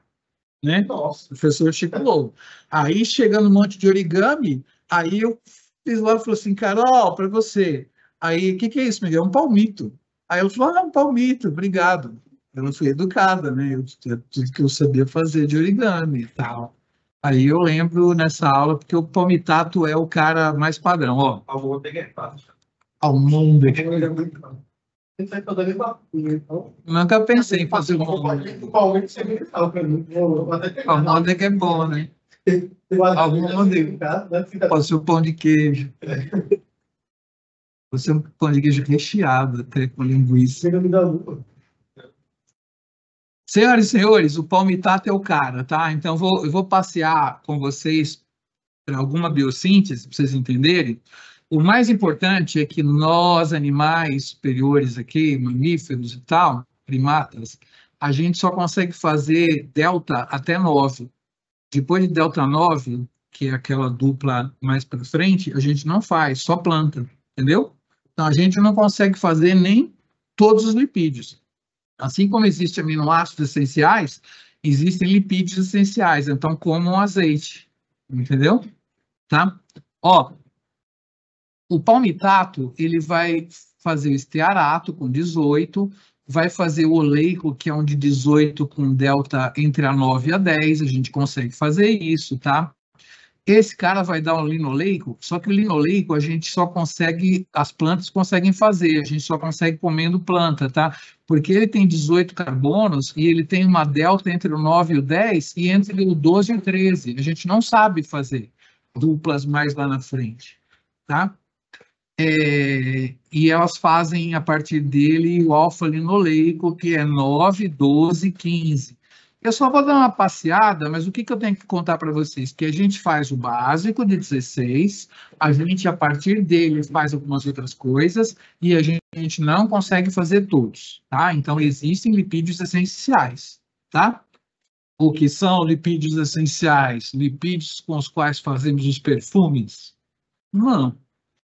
né? Nossa. Professor Chico Lobo. Aí chegando um monte de origami, aí eu fiz lá e falei assim, Carol, para você. Aí, o que é isso, Miguel? É um palmito. Aí eu falei, um palmito, obrigado. Eu não fui educada, né? Tudo que eu sabia fazer de origami e tal. Aí eu lembro nessa aula, porque o palmitato é o cara mais padrão, ó. Almôndega é fácil. Almôndega. Isso aí toda vez então. Nunca pensei em fazer almôndega. O palmito seria legal para mim. Almôndega é bom, né? Almôndega. Pode ser o pão de queijo. Pode ser um pão de queijo recheado, até com linguiça. Senhoras e senhores, o palmitato é o cara, tá? Então, eu vou passear com vocês para alguma biossíntese, para vocês entenderem. O mais importante é que nós, animais superiores aqui, mamíferos e tal, primatas, a gente só consegue fazer delta até 9. Depois de delta 9, que é aquela dupla mais para frente, a gente não faz, só planta, entendeu? Então, a gente não consegue fazer nem todos os lipídios. Assim como existem aminoácidos essenciais, existem lipídios essenciais, então como um azeite, entendeu? Tá? Ó, o palmitato, ele vai fazer o estearato com 18, vai fazer o oleico, que é um de 18 com delta entre a 9 e a 10, a gente consegue fazer isso, tá? Esse cara vai dar um linoleico, só que o linoleico a gente só consegue, as plantas conseguem fazer, a gente só consegue comendo planta, tá? Porque ele tem 18 carbonos e ele tem uma delta entre o 9 e o 10 e entre o 12 e o 13. A gente não sabe fazer duplas mais lá na frente, tá? E elas fazem a partir dele o alfa-linoleico, que é 9, 12, 15. Eu só vou dar uma passeada, mas o que eu tenho que contar para vocês? Que a gente faz o básico de 16, a gente, a partir dele, faz algumas outras coisas, e a gente não consegue fazer todos, tá? Então, existem lipídios essenciais, tá? O que são lipídios essenciais? Lipídios com os quais fazemos os perfumes? Não.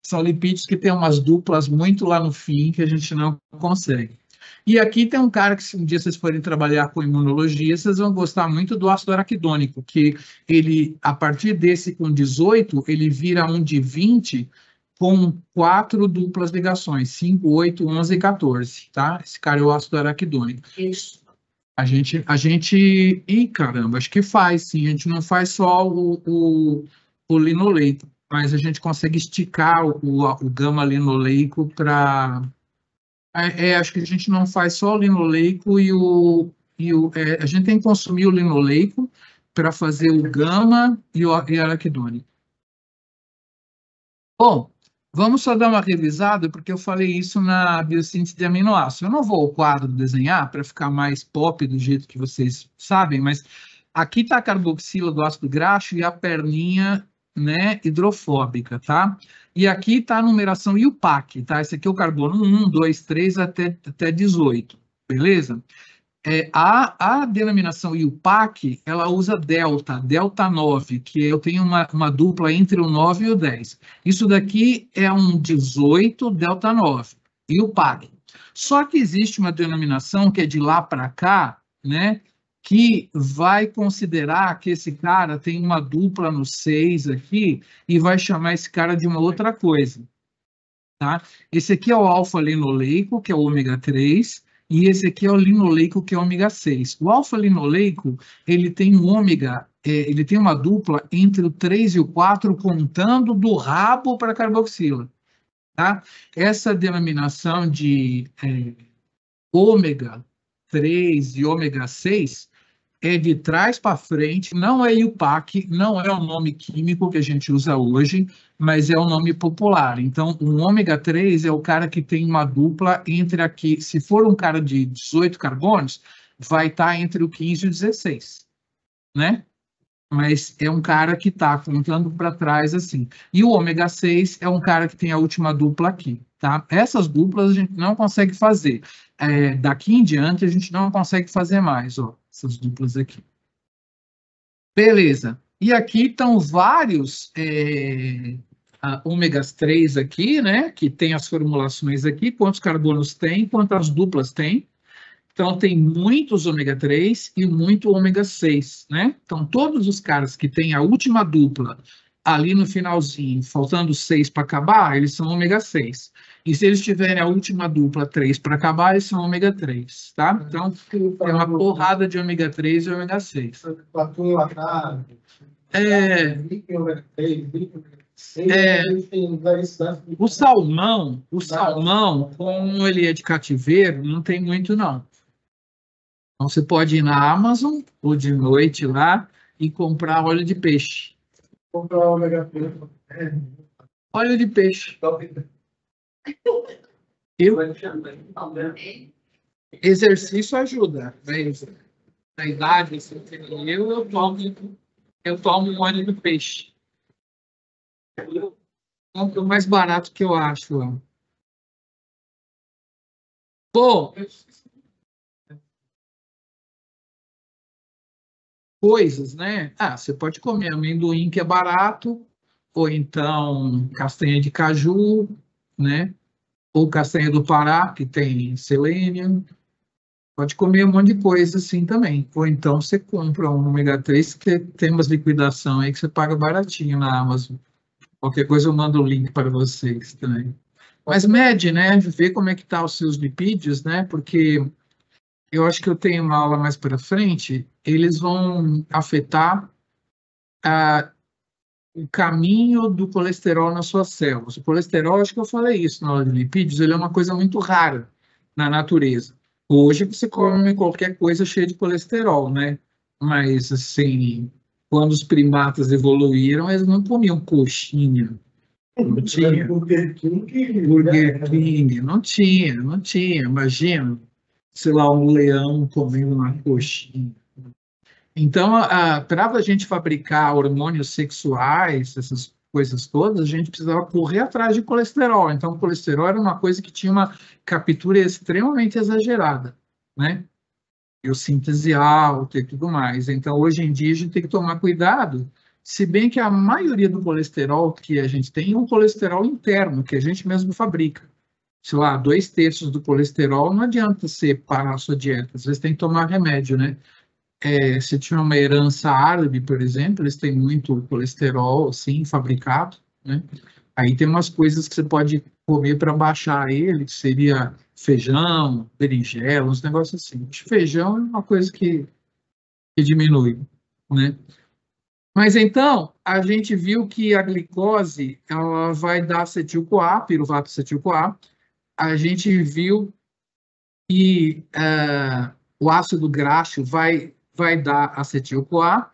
São lipídios que têm umas duplas muito lá no fim que a gente não consegue. E aqui tem um cara que, se um dia vocês forem trabalhar com imunologia, vocês vão gostar muito do ácido araquidônico, que ele, a partir desse com 18, ele vira um de 20 com 4 duplas ligações, 5, 8, 11 e 14, tá? Esse cara é o ácido araquidônico. Isso. Ih, caramba, acho que faz, sim. A gente não faz só o linoleico, mas a gente consegue esticar o gama-linoleico para... acho que a gente não faz só o linoleico a gente tem que consumir o linoleico para fazer o gama e o araquidônico. Bom, vamos só dar uma revisada, porque eu falei isso na biossíntese de aminoácidos. Eu não vou ao quadro desenhar para ficar mais pop do jeito que vocês sabem, mas aqui está a carboxila do ácido graxo e a perninha, né, hidrofóbica, tá? E aqui está a numeração IUPAC, tá? Esse aqui é o carbono 1, 2, 3 até 18, beleza? A denominação IUPAC, ela usa delta 9, que eu tenho uma dupla entre o 9 e o 10. Isso daqui é um 18 delta 9, IUPAC. Só que existe uma denominação que é de lá para cá, né, que vai considerar que esse cara tem uma dupla no 6 aqui e vai chamar esse cara de uma outra coisa, tá? Esse aqui é o alfa-linoleico, que é o ômega 3, e esse aqui é o linoleico, que é o ômega 6. O alfa-linoleico, ele tem um ômega, ele tem uma dupla entre o 3 e o 4, contando do rabo para a carboxila, tá? Essa denominação de ômega 3 e ômega 6 é de trás para frente, não é IUPAC, não é o nome químico que a gente usa hoje, mas é o nome popular. Então, o ômega 3 é o cara que tem uma dupla entre aqui, se for um cara de 18 carbonos, vai estar entre o 15 e o 16, né? Mas é um cara que está contando para trás assim. E o ômega 6 é um cara que tem a última dupla aqui, tá? Essas duplas a gente não consegue fazer. Daqui em diante a gente não consegue fazer mais, ó, essas duplas aqui. Beleza. E aqui estão vários ômegas 3 aqui, né? Que tem as formulações aqui, quantos carbonos tem, quantas duplas tem. Então, tem muitos ômega 3 e muito ômega 6, né? Então, todos os caras que têm a última dupla ali no finalzinho, faltando 6 para acabar, eles são ômega 6. E se eles tiverem a última dupla 3 para acabar, eles são ômega 3, tá? Então, é uma porrada de ômega 3 e ômega 6. O salmão, como ele é de cativeiro, não tem muito, não. Então, você pode ir na Amazon ou de noite lá e comprar óleo de peixe. Comprar ômega 3. Óleo de peixe. Exercício ajuda. Mas, na idade, assim, eu tomo óleo de peixe. É o mais barato que eu acho. Ó. Bom, coisas, né? Você pode comer amendoim, que é barato, ou então castanha de caju, né? Ou castanha do Pará, que tem selênio. Pode comer um monte de coisa assim também. Ou então você compra um ômega 3, que tem umas liquidação aí que você paga baratinho na Amazon. Qualquer coisa eu mando o link para vocês também. Mas mede, né? Vê como é que tá os seus lipídios, né? Porque eu acho que eu tenho uma aula mais para frente, eles vão afetar o caminho do colesterol nas suas células. O colesterol, acho que eu falei isso na aula de lipídios, ele é uma coisa muito rara na natureza. Hoje você come qualquer coisa cheia de colesterol, né? Mas, assim, quando os primatas evoluíram, eles não comiam coxinha. Não tinha. Burger King, não tinha. Imagina, sei lá, um leão comendo uma coxinha. Então, para a gente fabricar hormônios sexuais, essas coisas todas, a gente precisava correr atrás de colesterol. Então, o colesterol era uma coisa que tinha uma captura extremamente exagerada, né? Biossíntese alta e tudo mais. Então, hoje em dia, a gente tem que tomar cuidado, se bem que a maioria do colesterol que a gente tem é um colesterol interno, que a gente mesmo fabrica. Sei lá, 2/3 do colesterol não adianta você parar a sua dieta, às vezes tem que tomar remédio, né? Se tiver uma herança árabe, por exemplo, eles têm muito colesterol, assim, fabricado, né? Aí tem umas coisas que você pode comer para baixar ele, que seria feijão, berinjela, uns negócios assim. Feijão é uma coisa que diminui, né? Mas então, a gente viu que a glicose, ela vai dar acetil-CoA, piruvato acetil-CoA. A gente viu que o ácido graxo vai dar acetil-CoA.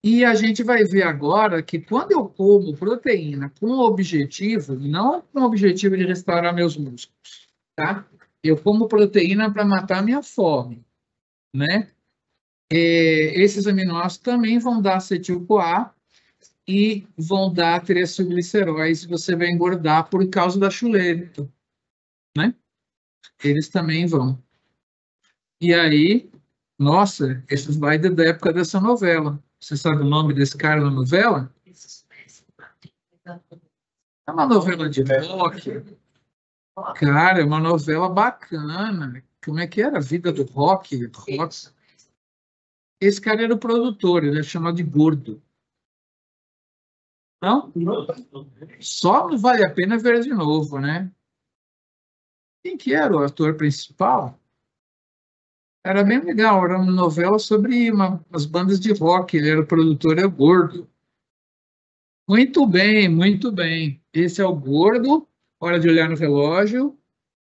E a gente vai ver agora que quando eu como proteína com o objetivo, não com o objetivo de restaurar meus músculos, tá? Eu como proteína para matar minha fome, né? Esses aminoácidos também vão dar acetil-CoA e vão dar triacilgliceróis e você vai engordar por causa da chuleta, né? Eles também vão. E aí, nossa, esses vai da época dessa novela. Você sabe o nome desse cara na novela? É uma novela de rock. Cara, é uma novela bacana. Como é que era a vida do rock? Esse cara era o produtor, ele é chamado de Gordo. Não? Só não vale a pena ver de novo, né? Quem que era o ator principal? Era bem legal, era uma novela sobre umas bandas de rock, ele era o produtor, é o Gordo. Muito bem, muito bem. Esse é o Gordo. Hora de olhar no relógio.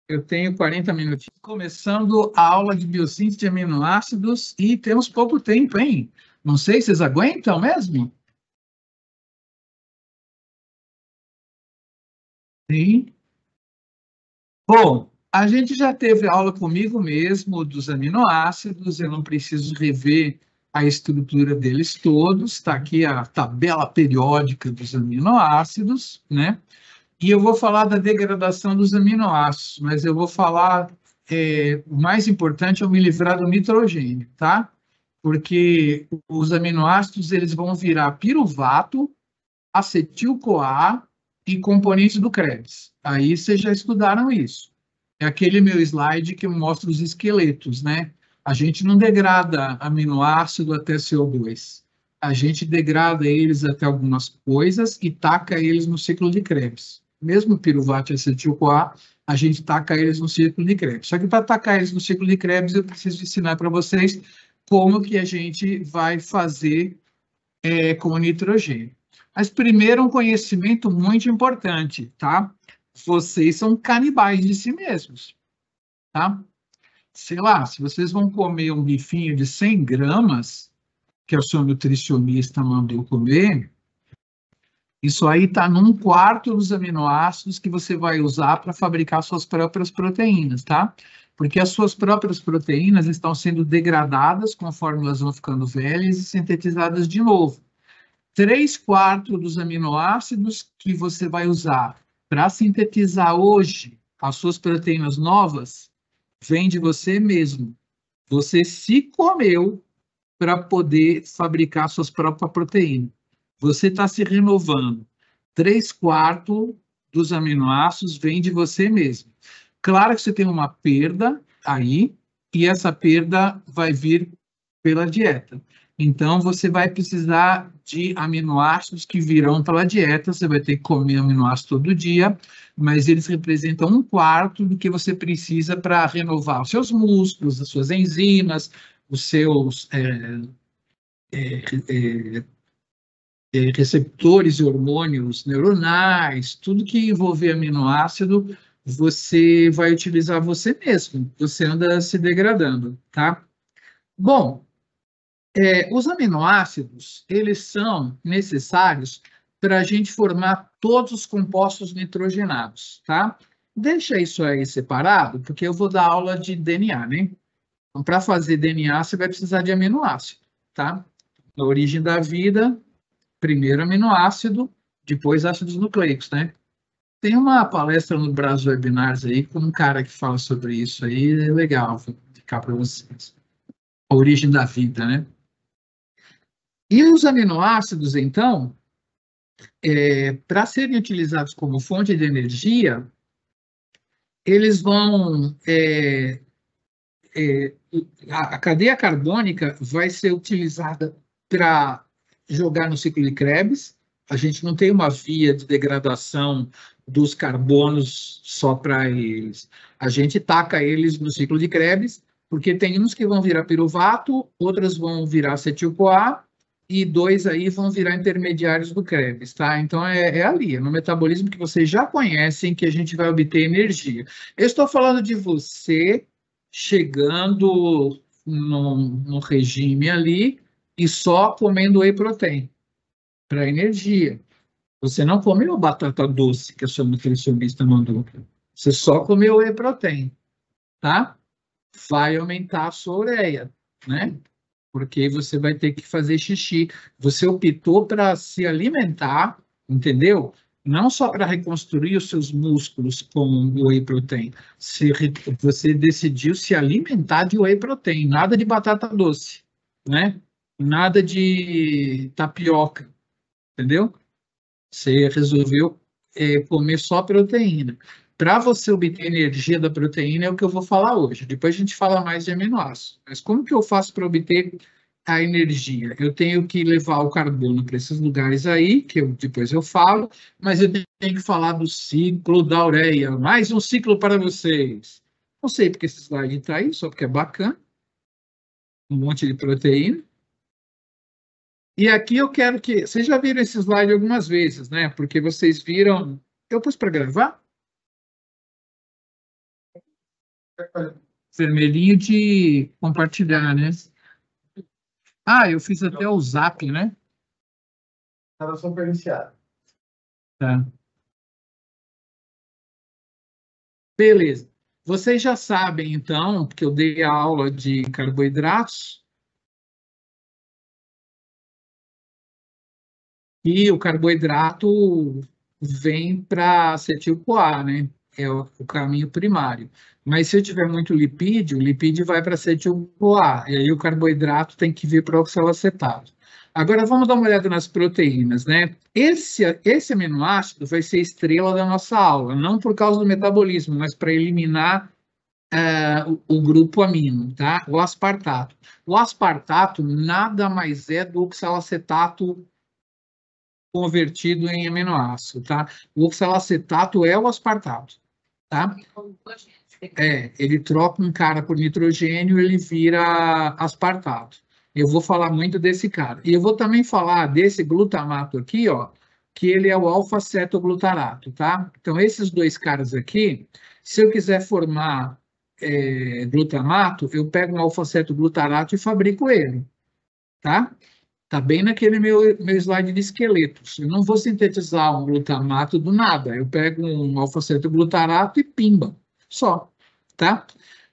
Eu tenho 40 minutinhos. Começando a aula de biossíntese de aminoácidos e temos pouco tempo, hein? Não sei se vocês aguentam mesmo? Sim. Bom, a gente já teve aula comigo mesmo dos aminoácidos, eu não preciso rever a estrutura deles todos, está aqui a tabela periódica dos aminoácidos, né? E eu vou falar da degradação dos aminoácidos, mas eu vou falar, o mais importante é eu me livrar do nitrogênio, tá? Porque os aminoácidos, eles vão virar piruvato, acetil-CoA e componentes do Krebs. Aí vocês já estudaram isso. É aquele meu slide que mostra os esqueletos, né? A gente não degrada aminoácido até CO2. A gente degrada eles até algumas coisas e taca eles no ciclo de Krebs. Mesmo piruvato e acetil-CoA, a gente taca eles no ciclo de Krebs. Só que para tacar eles no ciclo de Krebs, eu preciso ensinar para vocês como que a gente vai fazer com o nitrogênio. Mas primeiro um conhecimento muito importante, tá? Vocês são canibais de si mesmos, tá? Sei lá, se vocês vão comer um bifinho de 100 gramas, que o seu nutricionista mandou comer, isso aí está num quarto dos aminoácidos que você vai usar para fabricar suas próprias proteínas, tá? Porque as suas próprias proteínas estão sendo degradadas conforme elas vão ficando velhas e sintetizadas de novo. 3/4 dos aminoácidos que você vai usar para sintetizar hoje as suas proteínas novas vem de você mesmo. Você se comeu para poder fabricar suas próprias proteínas. Você está se renovando. 3/4 dos aminoácidos vem de você mesmo. Claro que você tem uma perda aí, e essa perda vai vir pela dieta. Então, você vai precisar de aminoácidos que virão pela dieta, você vai ter que comer aminoácidos todo dia, mas eles representam 1/4 do que você precisa para renovar os seus músculos, as suas enzimas, os seus receptores e hormônios neuronais, tudo que envolver aminoácido, você vai utilizar você mesmo, você anda se degradando, tá? Bom, os aminoácidos, eles são necessários para a gente formar todos os compostos nitrogenados, tá? Deixa isso aí separado, porque eu vou dar aula de DNA, né? Então, para fazer DNA, você vai precisar de aminoácido, tá? A origem da vida, primeiro aminoácido, depois ácidos nucleicos, né? Tem uma palestra no Brasil Webinars aí com um cara que fala sobre isso aí, é legal, vou indicar para vocês. A origem da vida, né? E os aminoácidos, então, para serem utilizados como fonte de energia, eles vão. A cadeia carbônica vai ser utilizada para jogar no ciclo de Krebs. A gente não tem uma via de degradação dos carbonos só para eles. A gente taca eles no ciclo de Krebs, porque tem uns que vão virar piruvato, outros vão virar acetil-CoA, e dois aí vão virar intermediários do Krebs, tá? Então, é ali, é no metabolismo que vocês já conhecem, que a gente vai obter energia. Eu estou falando de você chegando no regime ali e só comendo whey protein para energia. Você não comeu batata doce que a sua nutricionista mandou. Você só comeu whey protein, tá? Vai aumentar a sua ureia, né? Porque você vai ter que fazer xixi. Você optou para se alimentar, entendeu? Não só para reconstruir os seus músculos com o whey protein. Você decidiu se alimentar de whey protein, nada de batata doce, né? Nada de tapioca, entendeu? Você resolveu comer só proteína. Para você obter energia da proteína é o que eu vou falar hoje. Depois a gente fala mais de aminoácidos. Mas como que eu faço para obter a energia? Eu tenho que levar o carbono para esses lugares aí, que depois eu falo, mas eu tenho que falar do ciclo da ureia. Mais um ciclo para vocês. Não sei porque esse slide está aí, só porque é bacana. Um monte de proteína. E aqui eu quero que... Vocês já viram esse slide algumas vezes, né? Porque vocês viram... Eu pus para gravar? Vermelhinho de compartilhar, né? Ah, eu fiz até o zap, né? Estava só para iniciar. Tá. Beleza. Vocês já sabem, então, que eu dei a aula de carboidratos. E o carboidrato vem para acetil-CoA, né? É o caminho primário. Mas se eu tiver muito lipídio, o lipídio vai para acetil-CoA. E aí o carboidrato tem que vir para oxalacetato. Agora vamos dar uma olhada nas proteínas, né? Esse aminoácido vai ser estrela da nossa aula, não por causa do metabolismo, mas para eliminar o grupo amino, tá? O aspartato. O aspartato nada mais é do oxalacetato convertido em aminoácido, tá? O oxalacetato é o aspartato, tá? Ele troca um cara por nitrogênio, ele vira aspartato. Eu vou falar muito desse cara. E eu vou também falar desse glutamato aqui, ó, que ele é o alfa-cetoglutarato, tá? Então, esses dois caras aqui, se eu quiser formar glutamato, eu pego um alfa-cetoglutarato e fabrico ele, tá? Está bem naquele meu slide de esqueletos. Eu não vou sintetizar um glutamato do nada. Eu pego um alfa-cetoglutarato e pimba. Só, tá?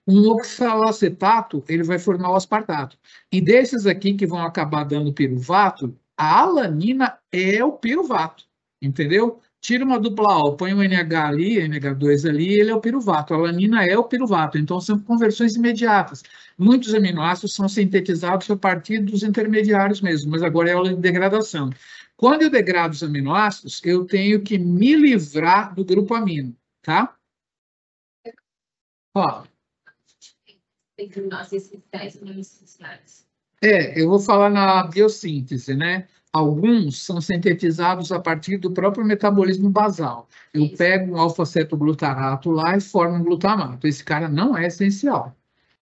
Um oxalacetato, ele vai formar o aspartato. E desses aqui que vão acabar dando piruvato, a alanina é o piruvato, entendeu? Tira uma dupla O, põe um NH ali, NH2 ali, ele é o piruvato. A alanina é o piruvato. Então, são conversões imediatas. Muitos aminoácidos são sintetizados a partir dos intermediários mesmo, mas agora é a degradação. Quando eu degrado os aminoácidos, eu tenho que me livrar do grupo amino, tá? Ó. Eu vou falar na biossíntese, né? Alguns são sintetizados a partir do próprio metabolismo basal. Eu pego um alfa-cetoglutarato lá e formo um glutamato. Esse cara não é essencial.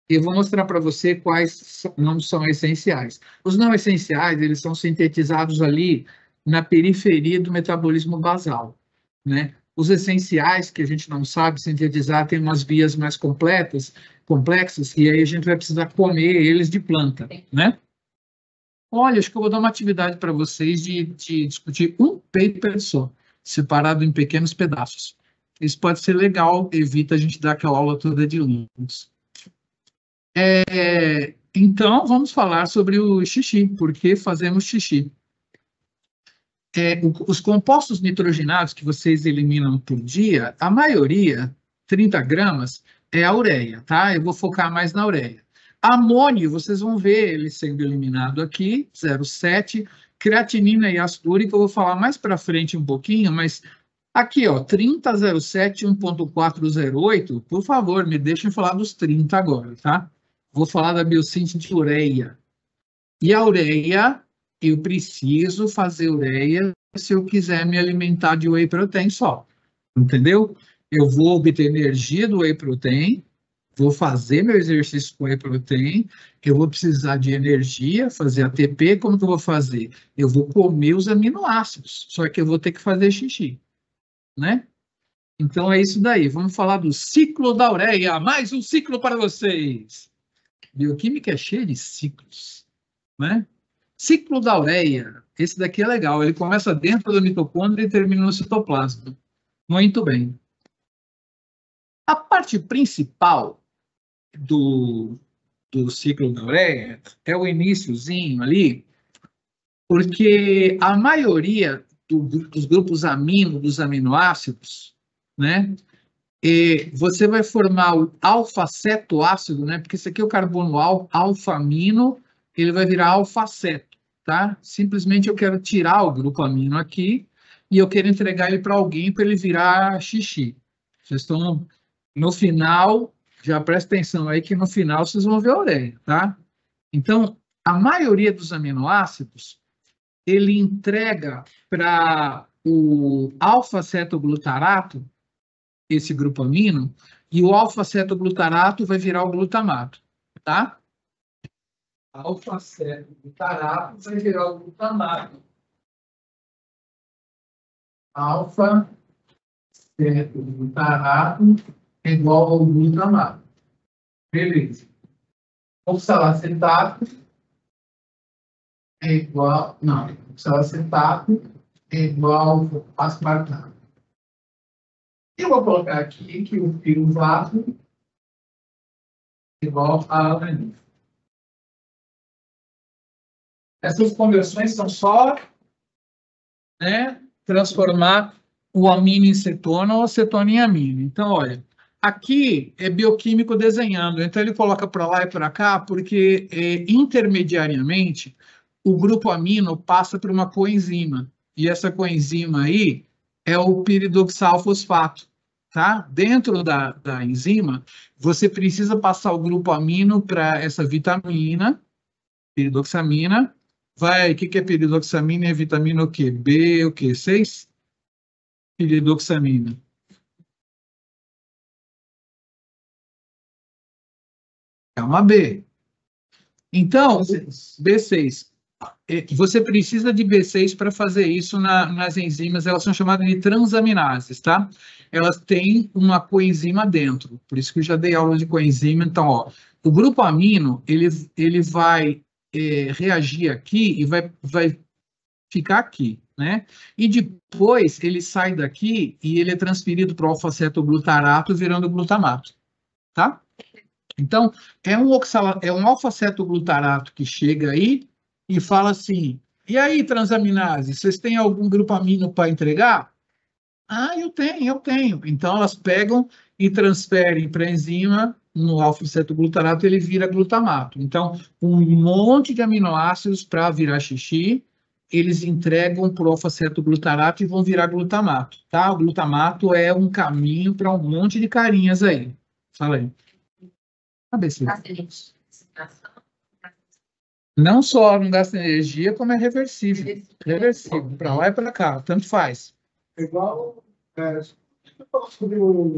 Eu vou mostrar para você quais não são essenciais. Os não essenciais, eles são sintetizados ali na periferia do metabolismo basal, né? Os essenciais, que a gente não sabe sintetizar, tem umas vias mais complexas, e aí a gente vai precisar comer eles de planta, né? Olha, acho que eu vou dar uma atividade para vocês de discutir um paper só, separado em pequenos pedaços. Isso pode ser legal, evita a gente dar aquela aula toda de livros. Então, vamos falar sobre o xixi. Por que fazemos xixi? Os compostos nitrogenados que vocês eliminam por dia, a maioria, 30 gramas, é a ureia, tá? Eu vou focar mais na ureia. Amônio, vocês vão ver ele sendo eliminado aqui, 0,7. Creatinina e ácido úrico, eu vou falar mais para frente um pouquinho, mas aqui, ó, 30,07, 1,408, por favor, me deixem falar dos 30 agora, tá? Vou falar da biossíntese de ureia. E a ureia, eu preciso fazer ureia se eu quiser me alimentar de whey protein só, entendeu? Eu vou obter energia do whey protein, vou fazer meu exercício com whey protein, eu vou precisar de energia, fazer ATP, como que eu vou fazer? Eu vou comer os aminoácidos, só que eu vou ter que fazer xixi, né? Então é isso daí, vamos falar do ciclo da ureia, mais um ciclo para vocês. Bioquímica é cheia de ciclos, né? Ciclo da ureia, esse daqui é legal, ele começa dentro do mitocôndrio e termina no citoplasma. Muito bem. A parte principal do ciclo da ureia é o iniciozinho ali, porque a maioria dos grupos amino, dos aminoácidos, né? E você vai formar o alfa-cetoácido, né? Porque esse aqui é o carbono alfa-amino, ele vai virar alfa-ceto, tá? Simplesmente eu quero tirar o grupo amino aqui e eu quero entregar ele para alguém para ele virar xixi. Vocês estão no final, já presta atenção aí que no final vocês vão ver a ureia, tá? Então, a maioria dos aminoácidos, ele entrega para o alfa-cetoglutarato, esse grupo amino, e o alfa-cetoglutarato vai virar o glutamato, tá? Alfa-cetoglutarato vai virar o glutamato. Alfa-cetoglutarato é igual ao glutamato. Beleza. Oxalacetato é igual... Não, oxalacetato é igual ao aspartato. Eu vou colocar aqui que o piruvato é igual a alanina. Essas conversões são só, né, transformar o amino em cetona ou a cetona em amino. Então, olha, aqui é bioquímico desenhando. Então, ele coloca para lá e para cá porque intermediariamente o grupo amino passa por uma coenzima. E essa coenzima aí é o piridoxalfosfato. Tá? Dentro da enzima, você precisa passar o grupo amino para essa vitamina, piridoxamina. O que é piridoxamina? É vitamina o quê? B, o quê? 6? Piridoxamina. É uma B. Então, B6. Você precisa de B6 para fazer isso nas enzimas, elas são chamadas de transaminases, tá? Elas têm uma coenzima dentro, por isso que eu já dei aula de coenzima. Então, ó, o grupo amino, ele vai reagir aqui e vai ficar aqui, né? E depois ele sai daqui e ele é transferido para o alfa-cetoglutarato, virando glutamato, tá? Então, é um alfa-cetoglutarato que chega aí e fala assim, e aí, transaminase, vocês têm algum grupo amino para entregar? Ah, eu tenho. Então, elas pegam e transferem para a enzima, no alfa-cetoglutarato, ele vira glutamato. Então, um monte de aminoácidos para virar xixi, eles entregam para o alfa-cetoglutarato e vão virar glutamato, tá? O glutamato é um caminho para um monte de carinhas aí. Fala aí. Não só não gasta energia, como é reversível. Reversível, para lá e para cá, tanto faz. Igual.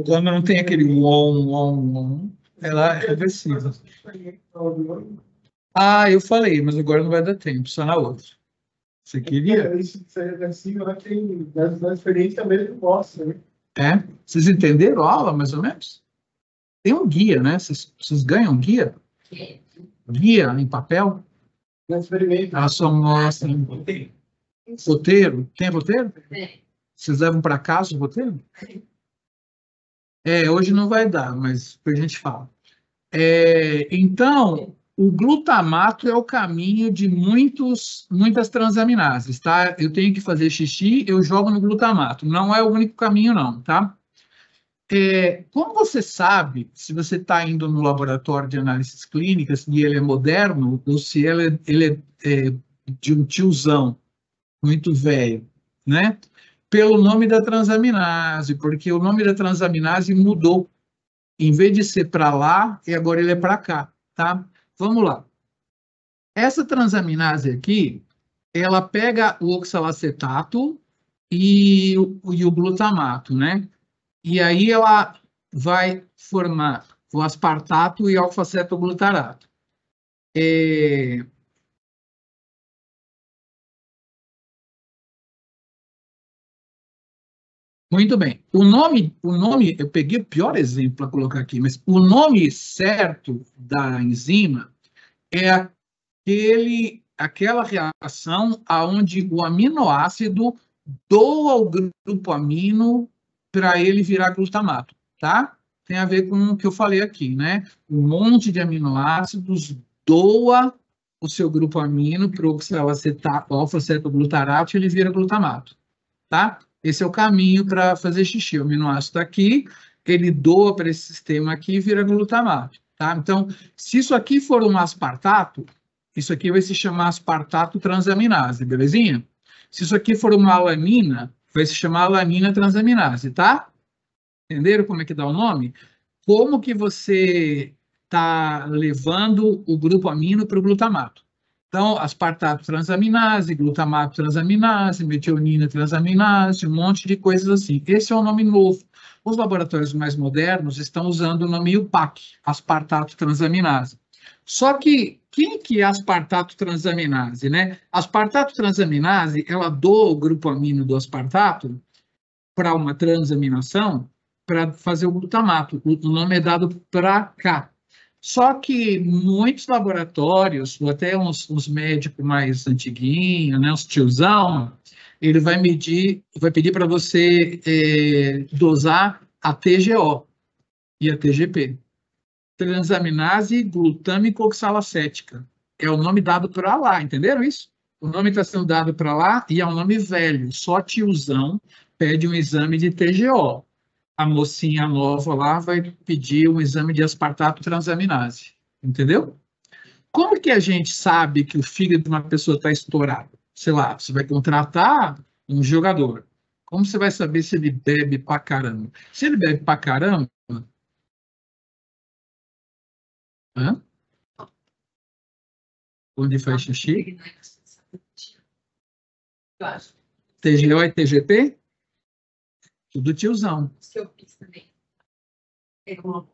Quando não tem aquele on, ela é reversível. Ah, eu falei, mas agora não vai dar tempo, só na outra. Você queria? Isso é reversível, ela tem da experiência mesmo nossa, né? É? Vocês entenderam a aula, mais ou menos? Tem um guia, né? Vocês ganham guia? Guia em papel? Não experimento. Ela só mostra. Roteiro? Tem roteiro? Tem. Vocês levam para casa o roteiro? Hoje não vai dar, mas depois a gente fala. Então, O glutamato é o caminho de muitas transaminases, tá? Eu tenho que fazer xixi, eu jogo no glutamato. Não é o único caminho, não, tá? Como você sabe se você está indo no laboratório de análises clínicas e ele é moderno ou se ele é de um tiozão muito velho, né? Pelo nome da transaminase, porque o nome da transaminase mudou. Em vez de ser para lá, e agora ele é para cá, tá? Vamos lá. Essa transaminase aqui, ela pega o oxalacetato e o glutamato, né? E aí ela vai formar o aspartato e alfa-cetoglutarato. Muito bem. O nome, eu peguei o pior exemplo para colocar aqui, mas o nome certo da enzima é aquela reação aonde o aminoácido doa o grupo amino para ele virar glutamato, tá? Tem a ver com o que eu falei aqui, né? Um monte de aminoácidos doa o seu grupo amino para o oxalacetato, alfa-cetoglutarato e ele vira glutamato, tá? Esse é o caminho para fazer xixi. O aminoácido está aqui, ele doa para esse sistema aqui e vira glutamato, tá? Então, se isso aqui for um aspartato, isso aqui vai se chamar aspartato transaminase, belezinha? Se isso aqui for uma alanina, vai se chamar alanina transaminase, tá? Entenderam como é que dá o nome? Como que você está levando o grupo amino para o glutamato? Então, aspartato transaminase, glutamato transaminase, metionina transaminase, um monte de coisas assim. Esse é o nome novo. Os laboratórios mais modernos estão usando o nome UPAC, aspartato transaminase. Só que, quem que é aspartato transaminase, né? Aspartato transaminase, ela doa o grupo amino do aspartato para uma transaminação para fazer o glutamato. O nome é dado para cá. Só que muitos laboratórios, ou até uns médicos mais antiguinhos, né, os tiozão, ele vai pedir para você dosar a TGO e a TGP. Transaminase glutâmico oxalacética. É o nome dado para lá, entenderam isso? O nome está sendo dado para lá e é um nome velho. Só tiozão pede um exame de TGO. A mocinha nova lá vai pedir um exame de aspartato transaminase. Entendeu? Como que a gente sabe que o fígado de uma pessoa está estourado? Sei lá, você vai contratar um jogador. Como você vai saber se ele bebe pra caramba? Se ele bebe pra caramba, hã? Onde faz xixi? Eu acho. TGO e TGP? Tudo tiozão. Que eu fiz também. É como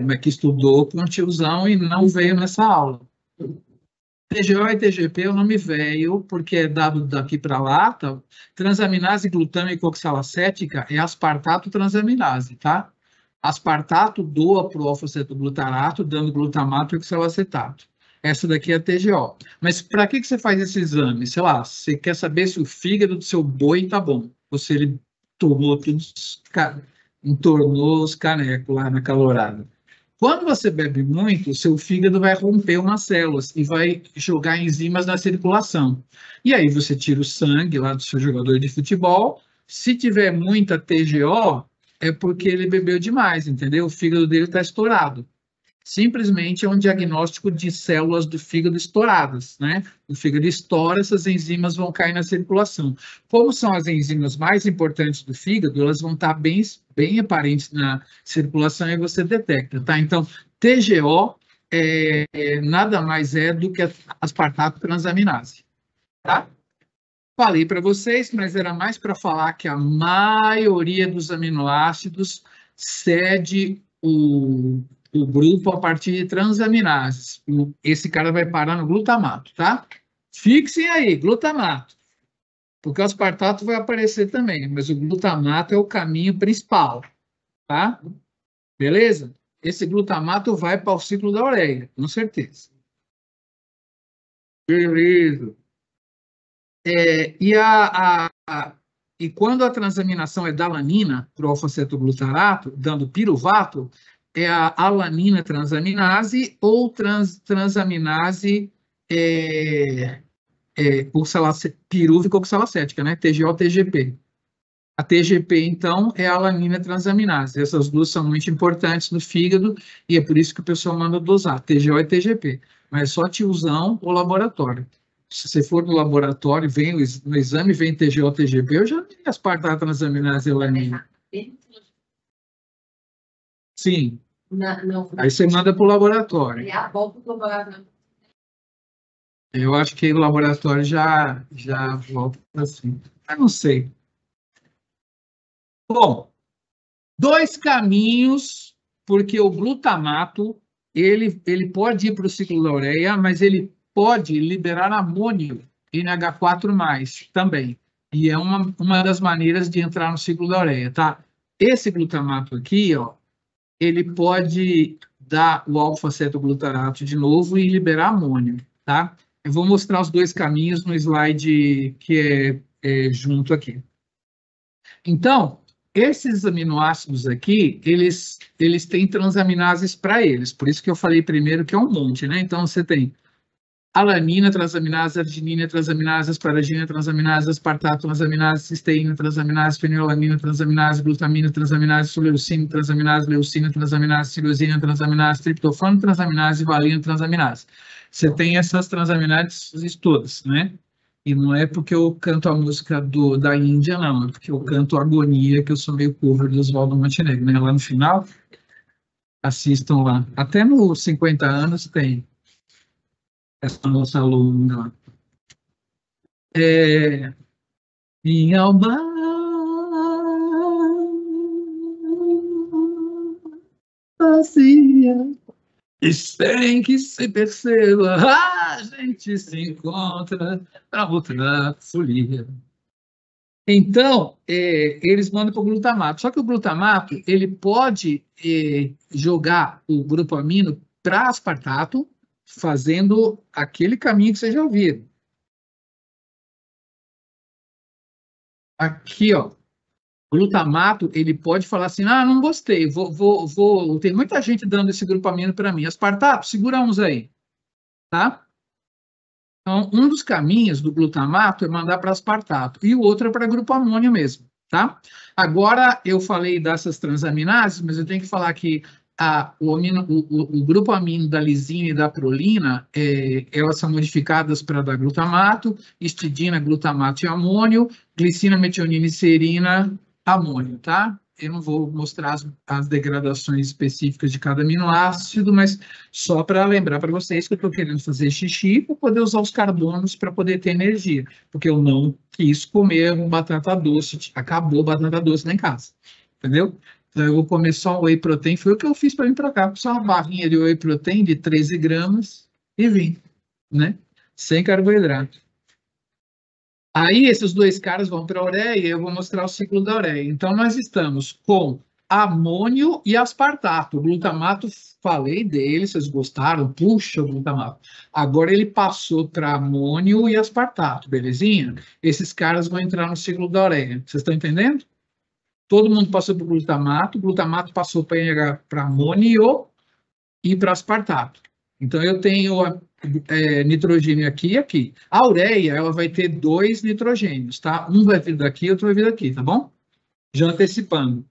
Mas que estudou com tiozão e não veio nessa aula. TGO e TGP é o nome velho, porque é dado daqui para lá, tá? Transaminase glutâmico oxalacética é aspartato transaminase, tá? Aspartato doa para o alfa-cetoglutarato, dando glutamato e oxalacetato. Essa daqui é a TGO. Mas para que você faz esse exame? Sei lá, você quer saber se o fígado do seu boi tá bom, ou se ele tomou todos, entornou os canecos lá na calorada. Quando você bebe muito, o seu fígado vai romper umas células e vai jogar enzimas na circulação. E aí você tira o sangue lá do seu jogador de futebol. Se tiver muita TGO, é porque ele bebeu demais, entendeu? O fígado dele está estourado. Simplesmente é um diagnóstico de células do fígado estouradas, né? O fígado estoura, essas enzimas vão cair na circulação. Como são as enzimas mais importantes do fígado, elas vão estar bem aparentes na circulação e você detecta, tá? Então, TGO nada mais é do que aspartato transaminase, tá? Falei para vocês, mas era mais para falar que a maioria dos aminoácidos cede o grupo a partir de transaminases. Esse cara vai parar no glutamato, tá? Fixem aí, glutamato. Porque o aspartato vai aparecer também, mas o glutamato é o caminho principal, tá? Beleza? Esse glutamato vai para o ciclo da ureia, com certeza. Beleza. E quando a transaminação é da alanina para o alfa-cetoglutarato, dando piruvato, é a alanina transaminase ou transaminase pirúvica oxalacética, né? TGO, TGP. A TGP, então, é a alanina transaminase. Essas duas são muito importantes no fígado e é por isso que o pessoal manda dosar, TGO e TGP. Mas só tiozão ou laboratório. Se você for no laboratório, vem no exame, vem TGO, TGP, eu já vi aspartato transaminase e alanina. Sim. Não. Aí você manda para o laboratório. É a volta do laboratório. Eu acho que o laboratório já volta assim. Eu não sei. Bom, dois caminhos, porque o glutamato, ele pode ir para o ciclo da ureia, mas ele pode liberar amônio, NH4+, também. E é uma das maneiras de entrar no ciclo da ureia, tá? Esse glutamato aqui, ó, ele pode dar o alfa-cetoglutarato de novo e liberar amônio, tá? Eu vou mostrar os dois caminhos no slide que é junto aqui. Então, esses aminoácidos aqui, eles têm transaminases para eles, por isso que eu falei primeiro que é um monte, né? Então, você tem alanina, transaminase, arginina, transaminase, asparagina, transaminase, aspartato, transaminase, cisteína, transaminase, fenilalanina, transaminase, glutamina, transaminase, suleucina, transaminase, leucina, transaminase, tirosina, transaminase, triptofano, transaminase, valina, transaminase. Você tem essas transaminases todas, né? E não é porque eu canto a música da Índia, não, é porque eu canto Agonia, que eu sou meio cover do Oswaldo Montenegro, né? Lá no final, assistam lá. Até nos 50 anos tem essa nossa aluna. Minha alma vazia, e sem que se perceba, a gente se encontra para outra folia. Então, eles mandam para o glutamato. Só que o glutamato, ele pode jogar o grupo amino para aspartato, fazendo aquele caminho que vocês já ouviram. Aqui, ó, glutamato, ele pode falar assim, não gostei, tem muita gente dando esse grupo amino para mim. Aspartato, segura uns aí, tá? Então, um dos caminhos do glutamato é mandar para aspartato, e o outro é para grupo amônio mesmo, tá? Agora, eu falei dessas transaminases, mas eu tenho que falar que o grupo amino da lisina e da prolina, elas são modificadas para dar glutamato, histidina, glutamato e amônio, glicina, metionina e serina, amônio, tá? Eu não vou mostrar as degradações específicas de cada aminoácido, mas só para lembrar para vocês que eu estou querendo fazer xixi para poder usar os carbonos para poder ter energia, porque eu não quis comer batata doce, acabou a batata doce lá em casa, entendeu? Então eu vou comer só whey protein, foi o que eu fiz para vir para cá, só uma barrinha de whey protein de 13 gramas e vim, né? Sem carboidrato. Aí esses dois caras vão para a ureia e eu vou mostrar o ciclo da ureia. Então nós estamos com amônio e aspartato. O glutamato, falei dele, vocês gostaram? Puxa, o glutamato. Agora ele passou para amônio e aspartato, belezinha? Esses caras vão entrar no ciclo da ureia. Vocês estão entendendo? Todo mundo passou para o glutamato passou para amônio e para aspartato. Então eu tenho nitrogênio aqui e aqui. A ureia, ela vai ter 2 nitrogênios, tá? Um vai vir daqui, outro vai vir daqui, tá bom? Já antecipando.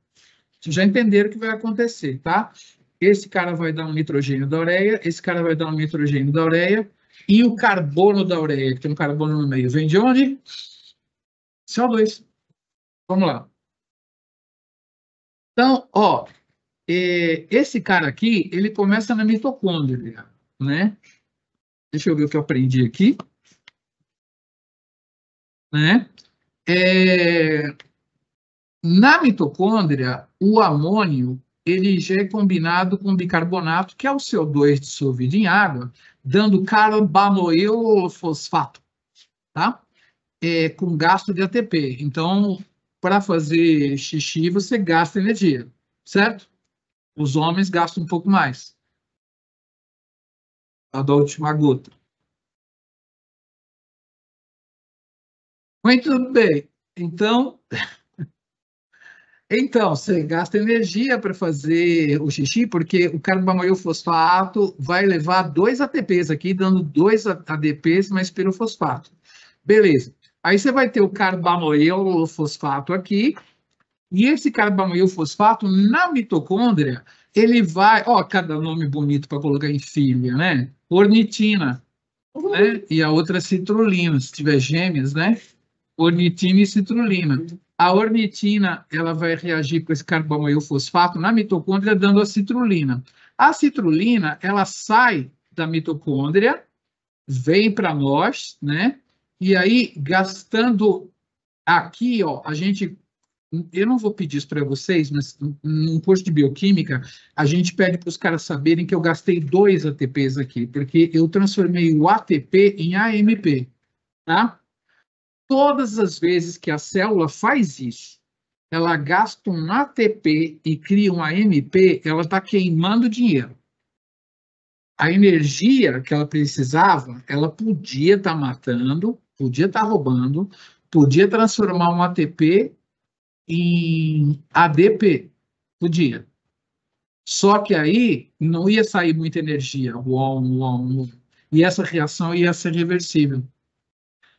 Vocês já entenderam o que vai acontecer, tá? Esse cara vai dar um nitrogênio da ureia, esse cara vai dar um nitrogênio da ureia, e o carbono da ureia, que tem um carbono no meio, vem de onde? CO2. Vamos lá. Então, ó, esse cara aqui, ele começa na mitocôndria, né? Deixa eu ver o que eu aprendi aqui. Né? Na mitocôndria, o amônio ele já é combinado com bicarbonato, que é o CO2 dissolvido em água, dando carbanoilfosfato, tá? Com gasto de ATP. Então, para fazer xixi, você gasta energia, certo? Os homens gastam um pouco mais. A da última gota. Muito bem. Então, Então, você gasta energia para fazer o xixi, porque o carbamoil fosfato vai levar 2 ATPs aqui, dando 2 ADPs mais pirofosfato. Beleza. Aí você vai ter o carbamoil fosfato aqui, e esse carbamoil fosfato, na mitocôndria, ele vai... Ó, cada nome bonito para colocar em filha, né? Ornitina, né? E a outra citrulina, se tiver gêmeas, né? Ornitina e citrulina. A ornitina, ela vai reagir com esse carbamoil fosfato na mitocôndria, dando a citrulina. A citrulina, ela sai da mitocôndria, vem para nós, né? E aí, gastando aqui, ó, a gente... Eu não vou pedir isso para vocês, mas num curso de bioquímica, a gente pede para os caras saberem que eu gastei 2 ATPs aqui, porque eu transformei o ATP em AMP, tá? Todas as vezes que a célula faz isso, ela gasta um ATP e cria um AMP, ela está queimando dinheiro. A energia que ela precisava, ela podia estar matando, podia estar roubando, podia transformar um ATP em ADP, podia. Só que aí não ia sair muita energia, e essa reação ia ser reversível.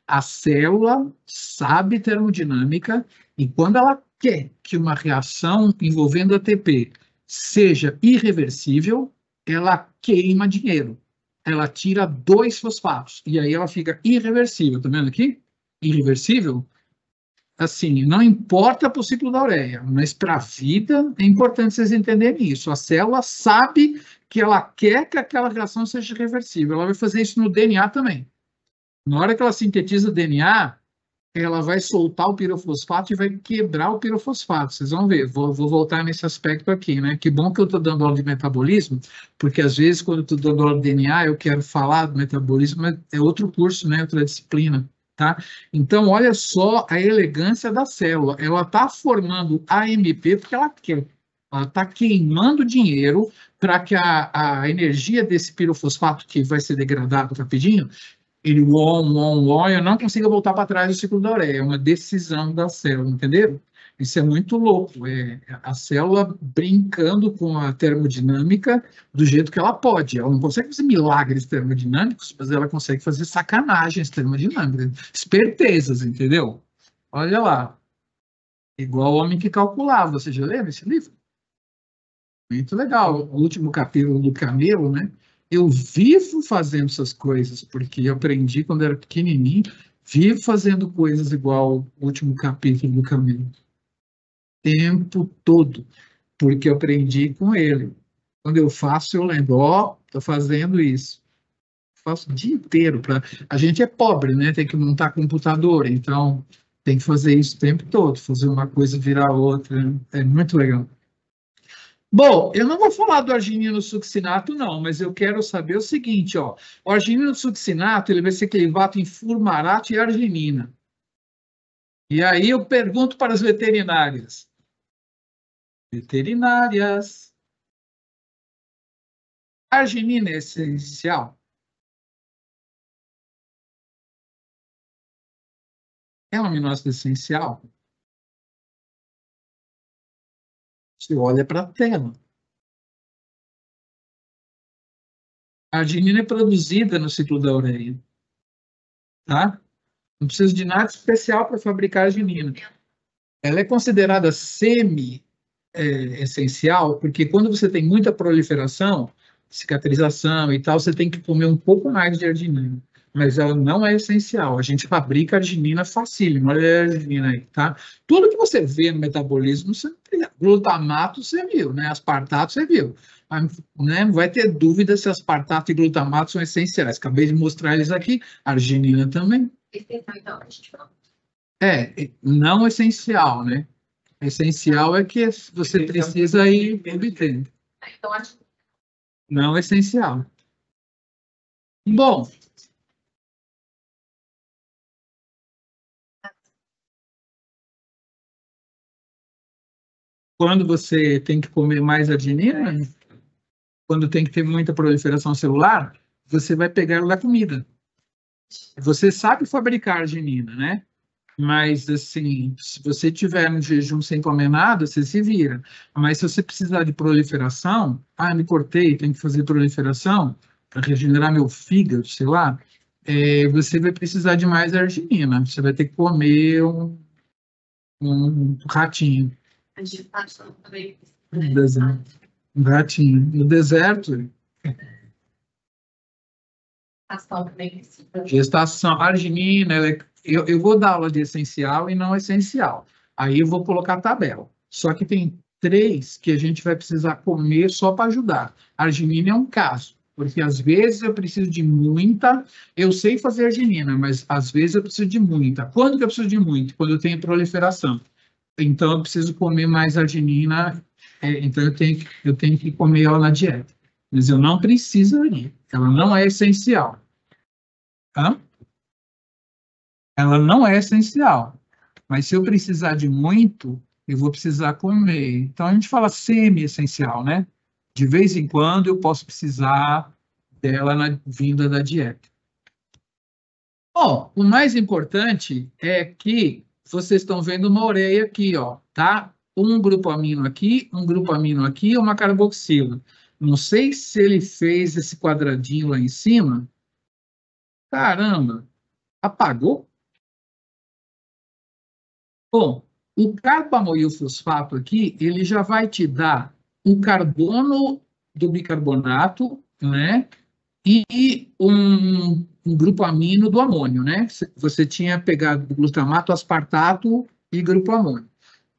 A célula sabe termodinâmica e quando ela quer que uma reação envolvendo ATP seja irreversível, ela queima dinheiro. Ela tira 2 fosfatos e aí ela fica irreversível. Tá vendo aqui? Irreversível. Assim, não importa para o ciclo da ureia, mas para a vida é importante vocês entenderem isso. A célula sabe que ela quer que aquela reação seja reversível. Ela vai fazer isso no DNA também. Na hora que ela sintetiza o DNA, ela vai soltar o pirofosfato e vai quebrar o pirofosfato. Vocês vão ver, vou voltar nesse aspecto aqui, né? Que bom que eu estou dando aula de metabolismo, porque às vezes quando eu estou dando aula de DNA, eu quero falar do metabolismo, mas é outro curso, né? Outra disciplina, tá? Então, olha só a elegância da célula. Ela está formando AMP porque ela quer. Ela está queimando dinheiro para que a energia desse pirofosfato, que vai ser degradado rapidinho, ele eu não consigo voltar para trás do ciclo da ureia, é uma decisão da célula, entenderam? Isso é muito louco, é a célula brincando com a termodinâmica do jeito que ela pode. Ela não consegue fazer milagres termodinâmicos, mas ela consegue fazer sacanagens termodinâmicas, espertezas, entendeu? Olha lá, igual o Homem que Calculava, você já leu esse livro? Muito legal, o último capítulo do Camelo, né? Eu vivo fazendo essas coisas, porque eu aprendi quando era pequenininho, vivo fazendo coisas igual o último capítulo do Camelo. Tempo todo, porque eu aprendi com ele. Quando eu faço, eu lembro, ó, estou fazendo isso. Faço o dia inteiro. A gente é pobre, né? Tem que montar computador, então tem que fazer isso o tempo todo, fazer uma coisa virar outra. É muito legal. Bom, eu não vou falar do arginino succinato, não, mas eu quero saber o seguinte, ó. O arginino succinato, ele vai ser clivato em fumarato e arginina. E aí eu pergunto para as veterinárias. Veterinárias. A arginina é essencial? É um aminoácido essencial? Você olha para a tela. A arginina é produzida no ciclo da ureia, tá? Não precisa de nada especial para fabricar arginina. Ela é considerada semi-essencial, porque quando você tem muita proliferação, cicatrização e tal, você tem que comer um pouco mais de arginina. Mas ela não é essencial. A gente fabrica arginina facílimo. Olha a arginina aí, tá? Tudo que você vê no metabolismo, glutamato você viu, né? Aspartato você viu. Mas, né, não vai ter dúvida se aspartato e glutamato são essenciais. Acabei de mostrar eles aqui. Arginina também. Então, a gente falou. Não essencial, né? Essencial é que você precisa ir obtendo. Então, acho que Não essencial. Bom, quando você tem que comer mais arginina, quando tem que ter muita proliferação celular, você vai pegar ela da comida. Você sabe fabricar arginina, né? Mas, assim, se você tiver no jejum sem comer nada, você se vira. Mas se você precisar de proliferação, me cortei, tenho que fazer proliferação para regenerar meu fígado, sei lá, você vai precisar de mais arginina. Você vai ter que comer um ratinho. A gente passa também. Um deserto. Um ratinho. No deserto, Gestação também precisa. gestação, arginina, eu vou dar aula de essencial e não essencial. Aí eu vou colocar a tabela. Só que tem 3 que a gente vai precisar comer só para ajudar. A arginina é um caso, porque às vezes eu preciso de muita, eu sei fazer arginina, mas às vezes eu preciso de muita. Quando que eu preciso de muito? Quando eu tenho proliferação. Então eu preciso comer mais arginina, então eu tenho que comer ela na dieta. Mas eu não precisaria, ela não é essencial. Hã? Ela não é essencial, mas se eu precisar de muito, eu vou precisar comer. Então a gente fala semi-essencial, né? De vez em quando eu posso precisar dela na vinda da dieta. Bom, o mais importante é que vocês estão vendo uma ureia aqui, ó, tá? Um grupo amino aqui, um grupo amino aqui, uma carboxila. Não sei se ele fez esse quadradinho lá em cima. Caramba, apagou? Bom, o carbamoil fosfato aqui, ele já vai te dar um carbono do bicarbonato, né? E um grupo amino do amônio, né? Você tinha pegado glutamato, aspartato e grupo amônio.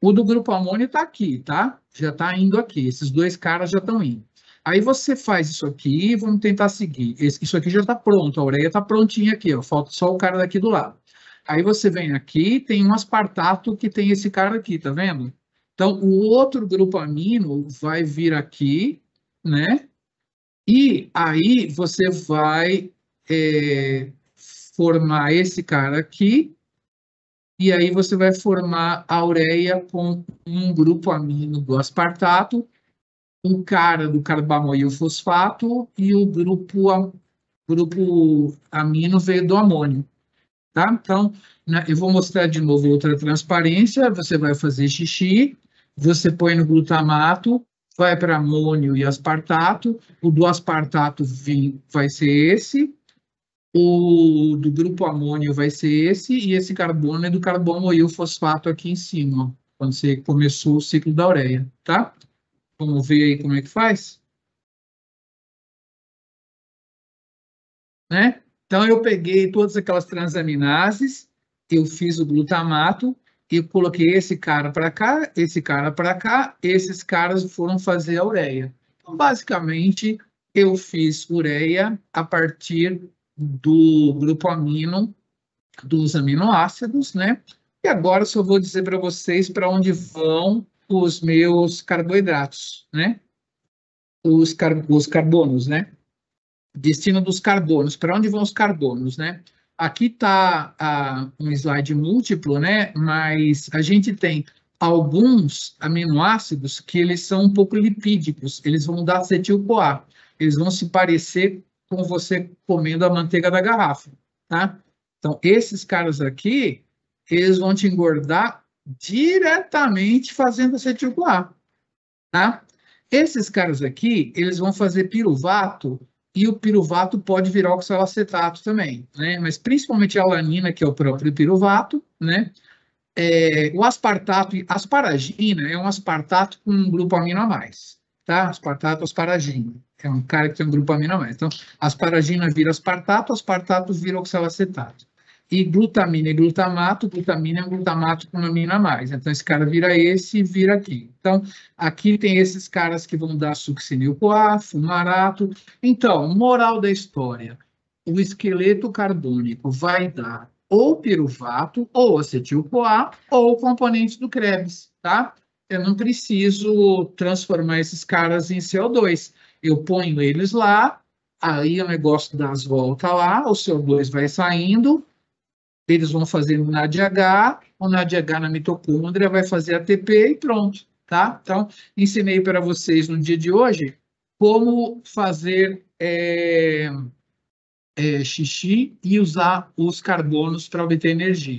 O do grupo amônio está aqui, tá? Já está indo aqui. Esses 2 caras já estão indo. Aí você faz isso aqui, vamos tentar seguir. Isso aqui já está pronto, a ureia está prontinha aqui, ó. Falta só o cara daqui do lado. Aí você vem aqui, tem um aspartato que tem esse cara aqui, tá vendo? Então, o outro grupo amino vai vir aqui, né? E aí você vai formar esse cara aqui, e aí você vai formar a ureia com um grupo amino do aspartato, um cara do carbamoil fosfato e o grupo amino veio do amônio. Tá? Então, né, eu vou mostrar de novo outra transparência. Você vai fazer xixi, você põe no glutamato, vai para amônio e aspartato. O do aspartato vai ser esse, o do grupo amônio vai ser esse, e esse carbono é do carbomoil fosfato aqui em cima, ó, quando você começou o ciclo da ureia. Tá? Vamos ver aí como é que faz? Né? Então, eu peguei todas aquelas transaminases, eu fiz o glutamato e coloquei esse cara para cá, esse cara para cá, esses caras foram fazer a ureia. Então, basicamente, eu fiz ureia a partir do grupo amino dos aminoácidos, né? E agora só vou dizer para vocês para onde vão os meus carboidratos, né? Os carbonos, né? Destino dos carbonos, para onde vão os carbonos, né? Aqui está um slide múltiplo, né? Mas a gente tem alguns aminoácidos que eles são um pouco lipídicos, eles vão dar acetil-CoA, eles vão se parecer com você comendo a manteiga da garrafa, tá? Então, esses caras aqui, eles vão te engordar diretamente fazendo acetil-CoA, tá? Esses caras aqui, eles vão fazer piruvato, e o piruvato pode virar oxalacetato também, né? Mas principalmente a alanina, que é o próprio piruvato, né? O aspartato, asparagina é um aspartato com um grupo amino a mais, tá? Aspartato, asparagina. É um cara que tem um grupo amino a mais. Então, asparagina vira aspartato vira oxalacetato. E glutamina e glutamato, glutamina é um glutamato com amino a mais. Então, esse cara vira esse e vira aqui. Então, aqui tem esses caras que vão dar succinil-CoA, fumarato. Então, moral da história, o esqueleto carbônico vai dar ou piruvato, ou acetil-CoA, ou componentes do Krebs, tá? Eu não preciso transformar esses caras em CO2. Eu ponho eles lá, aí o negócio dá as voltas lá, o CO2 vai saindo, eles vão fazer o NADH, o NADH na mitocôndria vai fazer ATP e pronto, tá? Então, ensinei para vocês no dia de hoje como fazer xixi e usar os carbonos para obter energia.